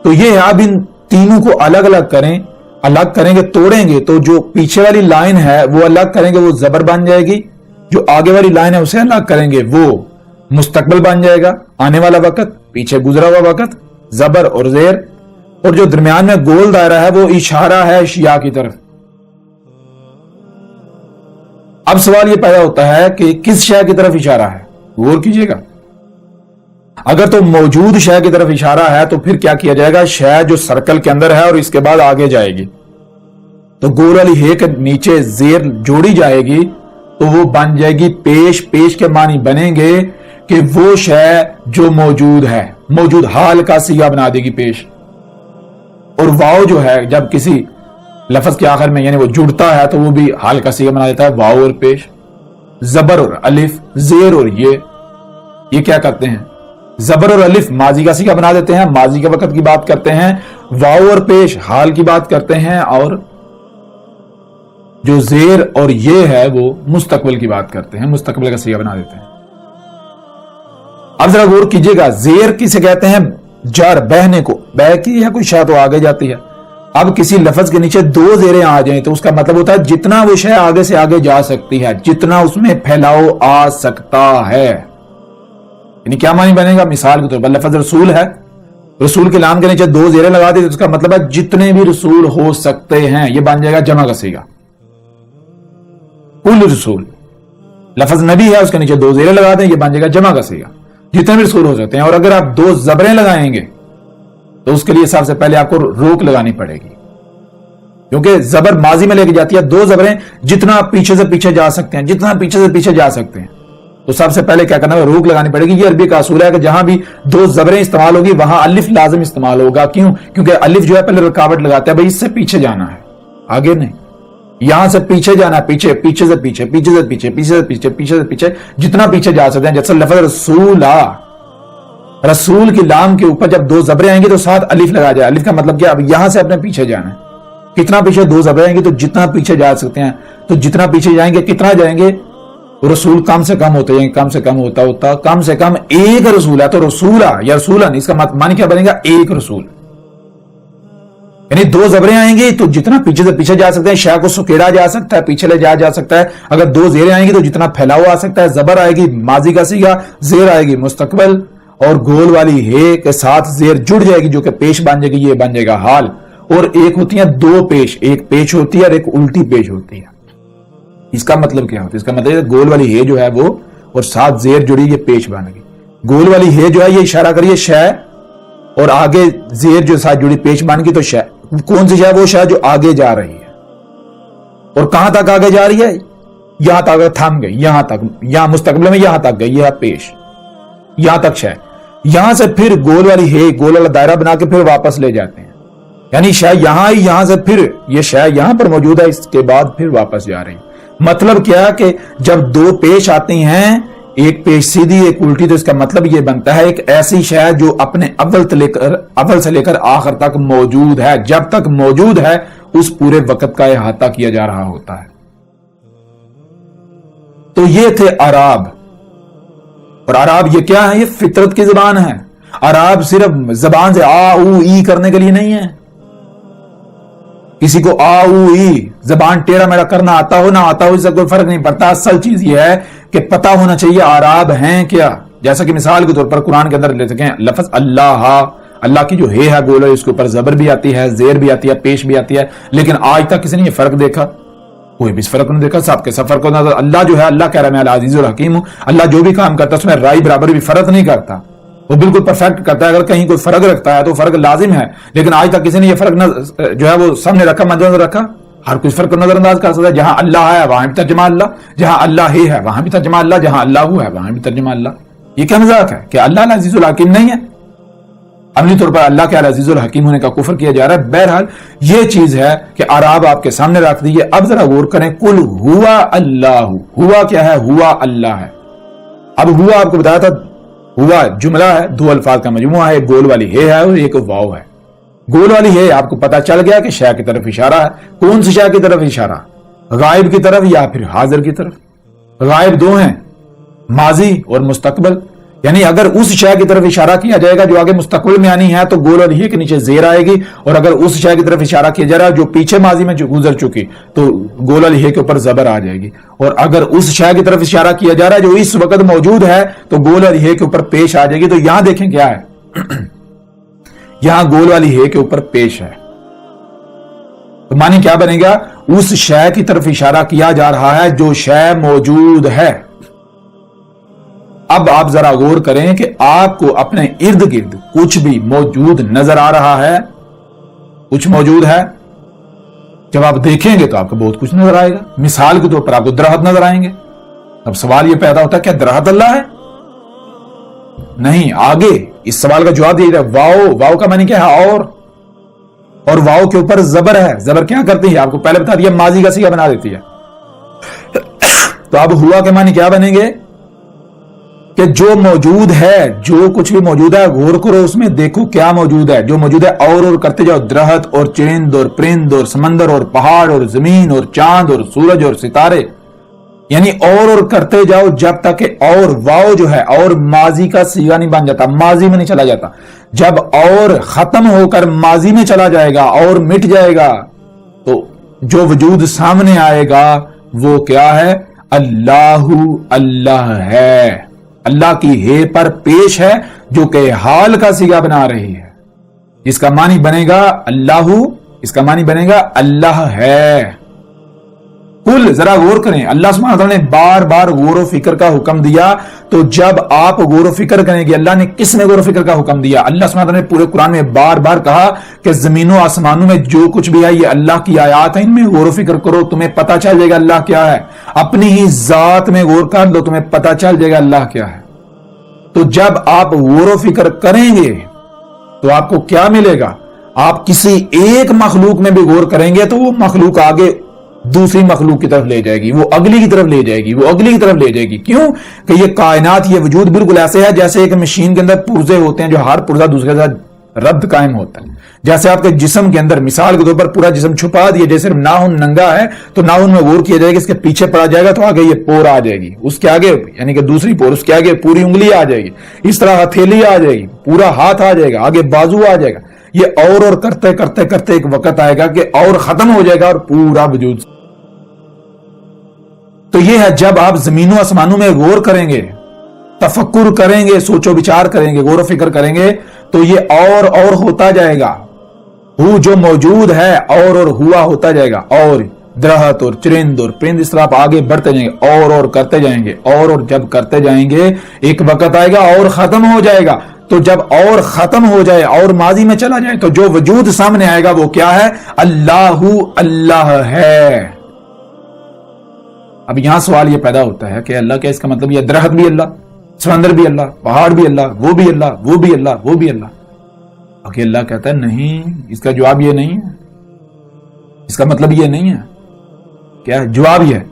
تو یہ اب ان تینوں کو الگ الگ کریں, الگ کریں گے, توڑیں گے, تو جو پیچھے والی لائن ہے وہ الگ کریں گے, وہ زبر بن جائے گی. جو آگے والی لائن ہے اسے الگ کریں گے, وہ مستقبل بن جائے گا, آنے والا وقت, پیچھے گزرا ہوا وقت, زبر اور زیر. اور جو درمیان میں گول دائرہ ہے وہ اشارہ ہے اشیاء کی طرف. اب سوال یہ پیدا ہوتا ہے کہ کس شے کی طرف اشارہ ہے؟ غور کیجئے گا. اگر تو موجود شے کی طرف اشارہ ہے تو پھر کیا کیا جائے گا؟ شے جو سرکل کے اندر ہے اور اس کے بعد آگے جائے گی, تو گول والی ہے کے نیچے زیر جوڑی جائے گی تو وہ بن جائے گی پیش. پیش کے معنی بنیں گے کہ وہ شے جو موجود ہے, موجود حال کا صیغہ بنا دے گی پیش. اور واو جو ہے جب کسی لفظ کے آخر میں یعنی وہ جڑتا ہے تو وہ بھی حال کا صیغہ بنا دیتا ہے, واو اور پیش. زبر اور الف, زیر اور یہ کیا کرتے ہیں؟ زبر اور الف ماضی کا صیغہ بنا دیتے ہیں, ماضی کے وقت کی بات کرتے ہیں. واو اور پیش حال کی بات کرتے ہیں, اور جو زیر اور یہ ہے وہ مستقبل کی بات کرتے ہیں, مستقبل کا صیغہ بنا دیتے ہیں. اب ذرا غور کیجئے گا, زیر کسے کہتے ہیں؟ جر, بہنے کو. بہ کی ہے کوئی شے تو آگے جاتی ہے. اب کسی لفظ کے نیچے دو زیریں آ جائیں تو اس کا مطلب ہوتا ہے جتنا وہ شے آگے سے آگے جا سکتی ہے, جتنا اس میں پھیلاؤ آ سکتا ہے. یعنی کیا معنی بنے گا؟ مثال کے طور پر لفظ رسول ہے, رسول کے نام کے نیچے دو زیریں لگا دی تو اس کا مطلب ہے جتنے بھی رسول ہو سکتے ہیں. یہ بن جائے گا جمع کا صیغہ, کل رسول. لفظ نبی ہے اس کے نیچے دو زیریں لگا دیں, یہ بن جائے گا جمع کا صیغہ, جتنے بھی رسول ہو سکتے ہیں. اور اگر آپ دو زبریں لگائیں گے تو اس کے لیے سب سے پہلے آپ کو روک لگانی پڑے گی، کیونکہ زبر ماضی میں لے کے جاتی ہے، دو زبریں جتنا پیچھے سے پیچھے جا سکتے ہیں، جتنا پیچھے سے پیچھے جا سکتے ہیں، تو سب سے پہلے کیا کرنا ہے، روک لگانی پڑے گی۔ یہ عربی کا اصول ہے کہ جہاں بھی دو زبریں استعمال ہوگی وہاں الف لازم استعمال ہوگا۔ کیوں؟ کیونکہ الف جو ہے پہلے رکاوٹ لگاتا ہے، بھائی اس سے پیچھے جانا ہے، آگے نہیں، یہاں سے پیچھے جانا ہے، پیچھے، پیچھے سے پیچھے، پیچھے سے پیچھے، پیچھے سے پیچھے، پیچھے سے پیچھے، جتنا پیچھے جا سکتے ہیں۔ جیسے لفظ رسولا، رسول کی لام کے اوپر جب دو زبریں آئیں گی تو ساتھ الف لگا جائے۔ الف کا مطلب کیا؟ اب یہاں سے اپنے پیچھے جانا ہے، کتنا پیچھے؟ دو زبریں آئیں گی تو جتنا پیچھے جا سکتے ہیں، تو جتنا پیچھے جائیں گے کتنا جائیں گے؟ رسول کم سے کم ہوتے ہیں، کم سے کم ہوتا کم سے کم ایک رسول ہے، تو رسولہ یا رسولن، اس کا معنی کیا بنے گا؟ ایک رسول، یعنی دو زبریں آئیں گی تو جتنا پیچھے سے پیچھے جا سکتے ہیں، شے کو سکیڑا جا سکتا ہے، پیچھے لے جا سکتا ہے۔ اگر دو زیریں آئیں گی تو جتنا پھیلاؤ آ سکتا ہے، زبر آئے گی ماضی کا صیغہ، زیر آئے گی مستقبل، اور گول والی ہے کے ساتھ زیر جڑ جائے گی جو کہ پیش بن جائے گی، یہ بن جائے گا حال۔ اور ایک ہوتی ہیں دو پیش، ایک پیش ہوتی ہے اور ایک الٹی پیش ہوتی ہے۔ اس کا مطلب کیا ہوتا ہے؟ اس کا مطلب ہے گول والی ہے جو ہے وہ اور ساتھ زیر جڑی، یہ پیش بن گئی۔ گول والی ہے جو ہے یہ اشارہ کریے شے، اور آگے زیر جو ساتھ جڑی پیش بن گئی، تو شے کون سی شے؟ وہ شے جو آگے جا رہی ہے، اور کہاں تک آگے جا رہی ہے؟ یہاں تک تھم گئی، یہاں تک، یہاں مستقبل میں یہاں تک گئی، یہ پیش، یہاں تک شے۔ یہاں سے پھر گول والی ہے، گول والا دائرہ بنا کے پھر واپس لے جاتے ہیں، یعنی شے یہاں ہی، یہاں سے پھر یہ شے یہاں پر موجود ہے، اس کے بعد پھر واپس جا رہی ہے۔ مطلب کیا کہ جب دو پیش آتی ہیں، ایک پیش سیدھی ایک الٹی، تو اس کا مطلب یہ بنتا ہے ایک ایسی شے جو اپنے اول سے لے کر آخر تک موجود ہے، جب تک موجود ہے اس پورے وقت کا احاطہ کیا جا رہا ہوتا ہے۔ تو یہ تھے اعراب، اور اعراب یہ کیا ہے؟ یہ فطرت کی زبان ہے۔ اعراب صرف زبان سے آ او ای کرنے کے لیے نہیں ہے۔ کسی کو آ او ای زبان ٹیڑھا میڑا کرنا آتا ہو نہ آتا ہو، اس سے کوئی فرق نہیں پڑتا۔ اصل چیز یہ ہے کہ پتہ ہونا چاہیے اعراب ہیں کیا۔ جیسا کہ مثال کے طور پر قرآن کے اندر لے سکیں لفظ اللہ، اللہ کی جو ہے گول ہے، اس کے اوپر زبر بھی آتی ہے، زیر بھی آتی ہے، پیش بھی آتی ہے، لیکن آج تک کسی نے یہ فرق دیکھا؟ کوئی بھی اس فرق نہیں دیکھا، سب کے سب فرق ہونا۔ اللہ جو ہے، اللہ کہہ رہا ہے میں العزیز الحکیم ہوں، اللہ جو بھی کام کرتا ہے اس میں رائی برابر بھی فرق نہیں کرتا، وہ بالکل پرفیکٹ کرتا ہے۔ اگر کہیں کوئی فرق رکھتا ہے تو فرق لازم ہے، لیکن آج تک کسی نے یہ فرق جو ہے وہ سامنے رکھا، مد نظر رکھا؟ ہر کوئی فرق کو نظر انداز کر سکتا ہے۔ جہاں اللہ ہے وہاں بھی ترجمہ اللہ، جہاں اللہ ہی ہے وہاں بھی ترجمہ اللہ، جہاں اللہ ہے وہاں بھی ترجمہ اللہ۔ یہ کیا مذاق ہے کہ اللہ العزیز الحکیم نہیں ہے؟ عملی طور پر اللہ کے العزیز الحکیم ہونے کا کفر کیا جا رہا ہے۔ بہرحال یہ چیز ہے کہ اعراب آپ کے سامنے رکھ دیجیے۔ اب ذرا غور کریں، قل ہوا اللہ، ہوا کیا ہے؟ ہوا اللہ ہے۔ اب ہوا آپ کو بتایا تھا، ہوا جملہ ہے، دو الفاظ کا مجموعہ ہے، گول والی ہے اور ایک واو ہے۔ گول والی ہے آپ کو پتا چل گیا کہ شے کی طرف اشارہ ہے۔ کون سی شے کی طرف اشارہ؟ غائب کی طرف یا پھر حاضر کی طرف؟ غائب دو ہیں، ماضی اور مستقبل، یعنی اگر اس شے کی طرف اشارہ کیا جائے گا جو آگے مستقبل میں آنی ہے تو گول والی ہے کے نیچے زیر آئے گی، اور اگر اس شے کی طرف اشارہ کیا جا رہا ہے جو پیچھے ماضی میں گزر چکی تو گول والی ہے کے اوپر زبر آ جائے گی، اور اگر اس شے کی طرف اشارہ کیا جا رہا ہے جو اس وقت موجود ہے تو گول والی ہے کے اوپر پیش آ جائے گی۔ تو یہاں دیکھیں کیا ہے، یہاں گول والی ہے کے اوپر پیش ہے، تو معنی کیا بنے گا؟ اس شے کی طرف اشارہ کیا جا رہا ہے جو شے موجود ہے۔ اب آپ ذرا غور کریں کہ آپ کو اپنے ارد گرد کچھ بھی موجود نظر آ رہا ہے؟ کچھ موجود ہے؟ جب آپ دیکھیں گے تو آپ کو بہت کچھ نظر آئے گا۔ مثال کے طور پر آپ کو درخت نظر آئیں گے۔ اب سوال یہ پیدا ہوتا ہے کیا درخت اللہ ہے؟ نہیں، آگے اس سوال کا جواب دیا جائے واؤ، واؤ کا معنی کیا ہے؟ اور واؤ کے اوپر زبر ہے۔ زبر کیا کرتی ہے؟ آپ کو پہلے بتا دیا، ماضی کا صیغہ بنا دیتی ہے۔ تو اب ہوا کے معنی کیا بنیں گے؟ کہ جو موجود ہے، جو کچھ بھی موجود ہے، غور کرو اس میں، دیکھو کیا موجود ہے۔ جو موجود ہے اور کرتے جاؤ، درخت اور چرند اور پرند اور سمندر اور پہاڑ اور زمین اور چاند اور سورج اور ستارے، یعنی اور کرتے جاؤ جب تک کہ اور واؤ جو ہے اور ماضی کا صیغہ نہیں بن جاتا، ماضی میں نہیں چلا جاتا۔ جب اور ختم ہو کر ماضی میں چلا جائے گا اور مٹ جائے گا تو جو وجود سامنے آئے گا وہ کیا ہے؟ اللہ، اللہ ہے، اللہ کی ہے پر پیش ہے جو کہ حال کا صیغہ بنا رہی ہے۔ اس کا معنی بنے گا اللہ، اس کا معنی بنے گا اللہ ہے۔ کل ذرا غور کریں, اللہ سبحانہ وتعالی نے بار بار غور و فکر کا حکم دیا. تو جب آپ غور و فکر کریں گے, اللہ نے کس میں غور و فکر کا حکم دیا؟ اللہ سبحانہ وتعالی نے پورے قرآن میں بار بار کہا کہ زمین و آسمانوں میں جو کچھ بھی ہے یہ اللہ کی آیات ہیں, ان میں غور و فکر کرو, تمہیں پتہ چل جائے گا اللہ کیا ہے. اپنی ہی ذات میں غور کر لو, تمہیں پتہ چل جائے گا اللہ کیا ہے. تو جب آپ غور و فکر کریں گے تو آپ کو کیا ملے گا؟ آپ کسی ایک مخلوق میں بھی غور کریں گے تو وہ مخلوق آگے دوسری مخلوق کی طرف لے جائے گی, وہ اگلی کی طرف لے جائے گی, وہ اگلی کی طرف لے جائے گی. کیوں کہ یہ کائنات, یہ وجود بالکل ایسے ہے جیسے ایک مشین کے اندر پرزے ہوتے ہیں جو ہر پرزہ دوسرے کے ساتھ ربط قائم ہوتا ہے. جیسے آپ کے جسم کے اندر مثال کے طور پر پورا جسم چھپا دیا, جیسے ناخن ننگا ہے تو ناخن میں غور کیا جائے گا, اس کے پیچھے پڑا جائے گا تو آگے یہ پور آ جائے گی, اس کے آگے یعنی کہ دوسری پور, اس کے آگے پوری انگلی آ جائے گی, اس طرح ہتھیلی آ جائے گی, پورا ہاتھ آ جائے گا, آگے بازو آ جائے گا. یہ اور کرتے کرتے کرتے ایک وقت آئے گا کہ اور ختم ہو جائے گا اور پورا وجود. تو یہ ہے جب آپ زمین و آسمانوں میں غور کریں گے, تفکر کریں گے, سوچ و بچار کریں گے, غور و فکر کریں گے تو یہ اور ہوتا جائے گا. وہ جو موجود ہے اور ہوا ہوتا جائے گا, اور درخت اور چرند اور پرند اس طرح آپ آگے بڑھتے جائیں گے, اور کرتے جائیں گے, اور جب کرتے جائیں گے ایک وقت آئے گا اور ختم ہو جائے گا. تو جب اور ختم ہو جائے اور ماضی میں چلا جائے تو جو وجود سامنے آئے گا وہ کیا ہے؟ اللہ اللہ ہے. اب یہاں سوال یہ پیدا ہوتا ہے کہ اللہ کیا, اس کا مطلب یہ درخت بھی اللہ, سمندر بھی اللہ, پہاڑ بھی اللہ, وہ بھی اللہ, وہ بھی اللہ, وہ بھی اللہ. کہ اللہ کہتا ہے نہیں, اس کا جواب یہ نہیں ہے, اس کا مطلب یہ نہیں ہے. کیا ہے جواب؟ یہ ہے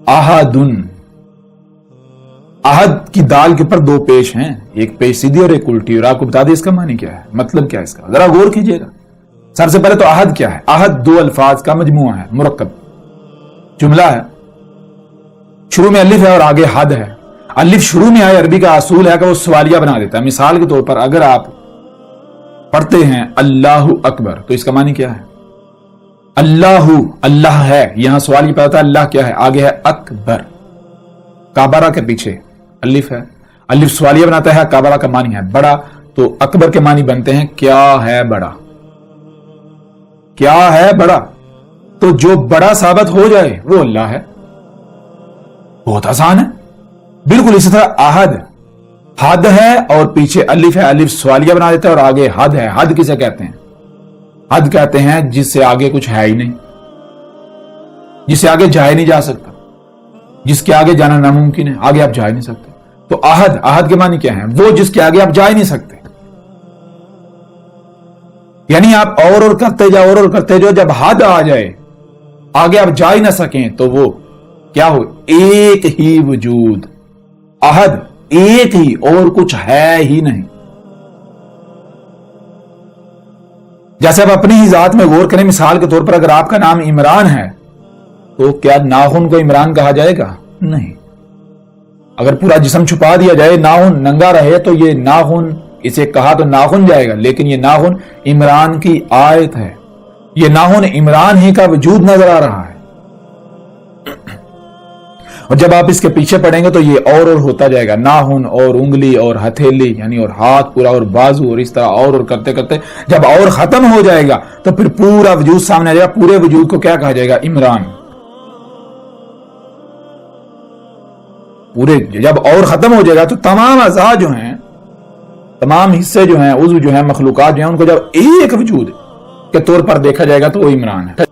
احدن. احد کی دال کے اوپر دو پیش ہیں, ایک پیش سیدھی اور ایک الٹی, اور آپ کو بتا دیں اس کا معنی کیا ہے, مطلب کیا ہے اس کا, ذرا غور کیجئے گا. سب سے پہلے تو احد کیا ہے؟ احد دو الفاظ کا مجموعہ ہے, مرکب جملہ ہے. شروع میں الف ہے اور آگے حد ہے. الف شروع میں آئے, عربی کا اصول ہے کہ وہ سوالیہ بنا دیتا ہے. مثال کے طور پر اگر آپ پڑھتے ہیں اللہ اکبر تو اس کا معنی کیا ہے؟ اللہ اللہ ہے, یہاں سوال یہ پیدا ہوتا ہے اللہ کیا ہے, آگے ہے اکبر, کابارہ کے پیچھے الف ہے. الف سوالیہ بناتا ہے, کابارہ کا معنی ہے بڑا, تو اکبر کے معنی بنتے ہیں کیا ہے بڑا, کیا ہے بڑا. تو جو بڑا ثابت ہو جائے وہ اللہ ہے. بہت آسان ہے. بالکل اسی طرح احد, حد ہے اور پیچھے الف ہے, الف سوالیہ بنا دیتا ہے اور آگے حد ہے. حد کسے کہتے ہیں؟ حد کہتے ہیں جس سے آگے کچھ ہے ہی نہیں, جس سے آگے جا ہی نہیں جا سکتا, جس کے آگے جانا ناممکن ہے, آگے آپ جا ہی نہیں سکتے. تو احد, احد کے معنی کیا ہے؟ وہ جس کے آگے آپ جا ہی نہیں سکتے. یعنی آپ اور کرتے جاؤ, اور کرتے جاؤ, جب حد آ جائے آگے آپ جا ہی نہ سکیں تو وہ کیا ہو؟ ایک ہی وجود. احد ایک ہی, اور کچھ ہے ہی نہیں. جیسے آپ اپنی ہی ذات میں غور کریں, مثال کے طور پر اگر آپ کا نام عمران ہے تو کیا ناخن کو عمران کہا جائے گا؟ نہیں. اگر پورا جسم چھپا دیا جائے, ناخن ننگا رہے تو یہ ناخن, اسے کہا تو ناخن جائے گا, لیکن یہ ناخن عمران کی آیت ہے. یہ ناخن عمران ہی کا وجود نظر آ رہا ہے. اور جب آپ اس کے پیچھے پڑیں گے تو یہ اور ہوتا جائے گا, ناخن اور انگلی اور ہتھیلی یعنی اور ہاتھ پورا اور بازو, اور اس طرح اور کرتے کرتے جب اور ختم ہو جائے گا تو پھر پورا وجود سامنے آ جائے گا. پورے وجود کو کیا کہا جائے گا؟ عمران. پورے جب اور ختم ہو جائے گا تو تمام اعضاء جو ہیں, تمام حصے جو ہیں, عضو جو ہیں, مخلوقات جو ہیں, ان کو جب ایک وجود کے طور پر دیکھا جائے گا تو وہ عمران ہے.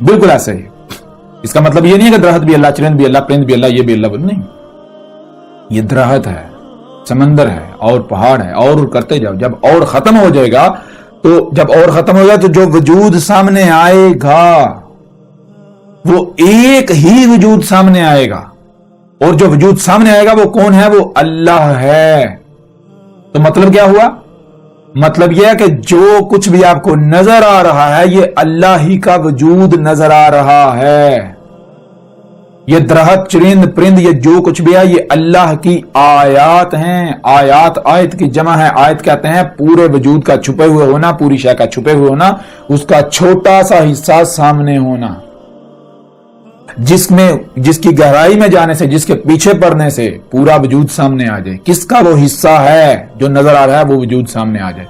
بالکل ایسا ہی. اس کا مطلب یہ نہیں ہے کہ درخت بھی اللہ, چرند بھی اللہ, پرند بھی اللہ, یہ بھی اللہ, نہیں. یہ درخت ہے, سمندر ہے اور پہاڑ ہے, اور کرتے جاؤ. جب اور ختم ہو جائے گا تو جب اور ختم ہو جائے تو جو وجود سامنے آئے گا وہ ایک ہی وجود سامنے آئے گا, اور جو وجود سامنے آئے گا وہ کون ہے؟ وہ اللہ ہے. تو مطلب کیا ہوا؟ مطلب یہ ہے کہ جو کچھ بھی آپ کو نظر آ رہا ہے یہ اللہ ہی کا وجود نظر آ رہا ہے. یہ درخت, چرند, پرند, یہ جو کچھ بھی ہے یہ اللہ کی آیات ہیں. آیات, آیت کی جمع ہے. آیت کہتے ہیں پورے وجود کا چھپے ہوئے ہونا, پوری شے کا چھپے ہوئے ہونا, اس کا چھوٹا سا حصہ سامنے ہونا, جس کی گہرائی میں جانے سے, جس کے پیچھے پڑنے سے پورا وجود سامنے آ جائے. کس کا وہ حصہ ہے جو نظر آ رہا ہے وہ وجود سامنے آ جائے.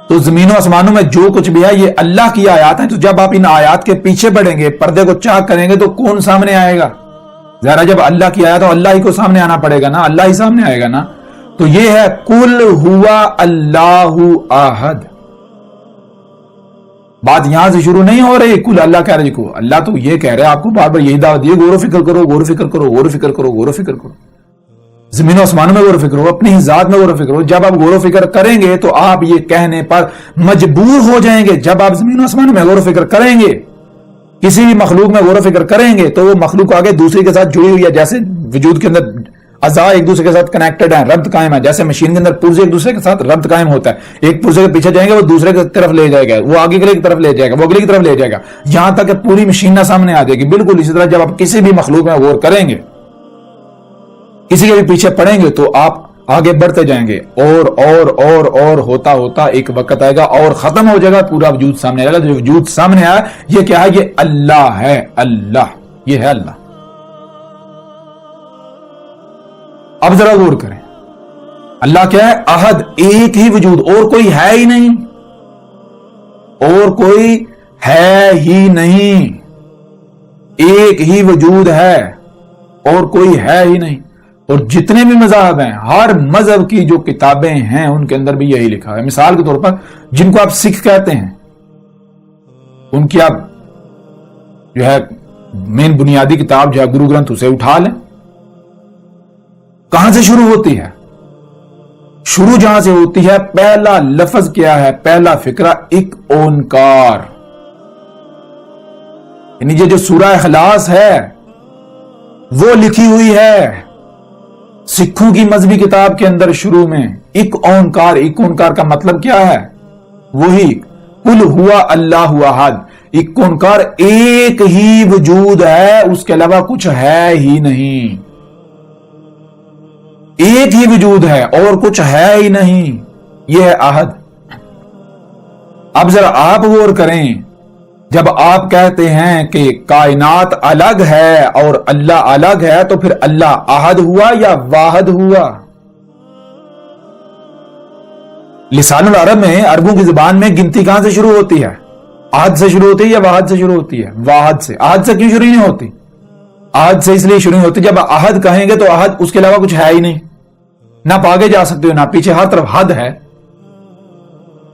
تو زمین و آسمانوں میں جو کچھ بھی ہے یہ اللہ کی آیات ہیں. تو جب آپ ان آیات کے پیچھے بڑھیں گے, پردے کو چاک کریں گے, تو کون سامنے آئے گا؟ ذرا جب اللہ کی آیات تو اللہ ہی کو سامنے آنا پڑے گا نا, اللہ ہی سامنے آئے گا نا. تو یہ ہے قل ہوا اللہ احد. بات یہاں سے شروع نہیں ہو رہی کل اللہ کہہ رہے کو. اللہ تو یہ کہہ رہے آپ کو بار بار یہی دعوت دیے, غور و فکر کرو, غور و فکر کرو, غور و فکر کرو, غور و فکر کرو. زمین و آسمانوں میں غور و فکر کرو, اپنی ذات میں غور و فکر کرو. جب آپ غور و فکر کریں گے تو آپ یہ کہنے پر مجبور ہو جائیں گے. جب آپ زمین و آسمانوں میں غور و فکر کریں گے, کسی بھی مخلوق میں غور و فکر کریں گے, تو وہ مخلوق آگے دوسری کے ساتھ جڑی ہوئی ہے. جیسے وجود کے اندر اعضاء ایک دوسرے کے ساتھ کنیکٹڈ ہیں, ربط قائم ہے. جیسے مشین کے اندر پرزے ایک دوسرے کے ساتھ ربط قائم ہوتا ہے. ایک پرزے کے پیچھے جائیں گے وہ دوسرے کی طرف لے جائے گا, وہ آگے کی طرف لے جائے گا, وہ اگلی کی طرف لے جائے گا, یہاں تک کہ پوری مشین نہ سامنے آ جائے گی. بالکل اسی طرح جب آپ کسی بھی مخلوق میں غور کریں گے, کسی کے بھی پیچھے پڑیں گے, تو آپ آگے بڑھتے جائیں گے, اور ہوتا ہوتا ایک وقت آئے گا اور ختم ہو جائے گا, پورا وجود سامنے آئے گا. جو وجود سامنے آیا یہ کیا ہے؟ یہ اللہ ہے. اللہ, یہ ہے اللہ. اب ذرا غور کریں, اللہ کیا ہے؟ احد, ایک ہی وجود, اور کوئی ہے ہی نہیں, اور کوئی ہے ہی نہیں. ایک ہی وجود ہے اور کوئی ہے ہی نہیں. اور جتنے بھی مذاہب ہیں, ہر مذہب کی جو کتابیں ہیں ان کے اندر بھی یہی لکھا ہے. مثال کے طور پر جن کو آپ سکھ کہتے ہیں, ان کی آپ جو ہے مین بنیادی کتاب جو ہے گرو گرنتھ, اسے اٹھا لیں. کہاں سے شروع ہوتی ہے؟ شروع جہاں سے ہوتی ہے, پہلا لفظ کیا ہے؟ پہلا فقرہ ایک اونکار. یعنی یہ جو سورہ اخلاص ہے وہ لکھی ہوئی ہے سکھوں کی مذہبی کتاب کے اندر. شروع میں ایک اونکار. ایک اونکار کا مطلب کیا ہے؟ وہی قل ہوا اللہ احد. ایک اونکار, ایک ہی وجود ہے, اس کے علاوہ کچھ ہے ہی نہیں. ایک ہی وجود ہے اور کچھ ہے ہی نہیں. یہ ہے احد. اب ذرا آپ غور کریں, جب آپ کہتے ہیں کہ کائنات الگ ہے اور اللہ الگ ہے, تو پھر اللہ احد ہوا یا واحد ہوا؟ لسان العرب میں, عربوں کی زبان میں گنتی کہاں سے شروع ہوتی ہے؟ احد سے شروع ہوتی ہے یا واحد سے شروع ہوتی ہے؟ واحد سے. احد سے کیوں شروع نہیں ہوتی؟ احد سے اس لیے شروع ہوتی, جب احد کہیں گے تو احد, اس کے علاوہ کچھ ہے ہی نہیں. نہ آپ آگے جا سکتے ہو نہ پیچھے, ہر طرف حد ہے,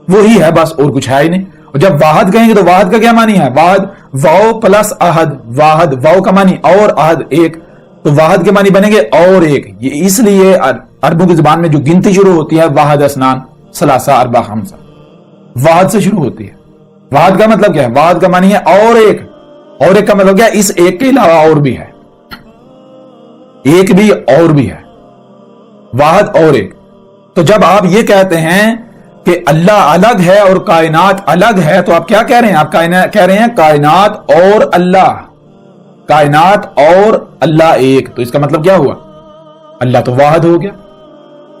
وہی ہے بس, اور کچھ ہے ہی نہیں. اور جب واحد کہیں گے تو واحد کا کیا معنی ہے؟ واحد, واو پلس احد. واحد, واو کا معنی اور, احد ایک, تو واحد کے معنی بنیں گے اور ایک. یہ اس لیے عربوں کی زبان میں جو گنتی شروع ہوتی ہے, واحد اسنان ثلاثہ اربع خمسہ, واحد سے شروع ہوتی ہے. واحد کا مطلب کیا ہے؟ واحد کا معنی ہے اور ایک. اور ایک کا مطلب کیا ہے؟ اس ایک کے علاوہ اور بھی ہے, ایک بھی اور بھی ہے. واحد اور ایک. تو جب آپ یہ کہتے ہیں کہ اللہ الگ ہے اور کائنات الگ ہے, تو آپ کیا کہہ رہے ہیں؟ آپ کہہ رہے ہیں کائنات اور اللہ, کائنات اور اللہ ایک. تو اس کا مطلب کیا ہوا؟ اللہ تو واحد ہو گیا,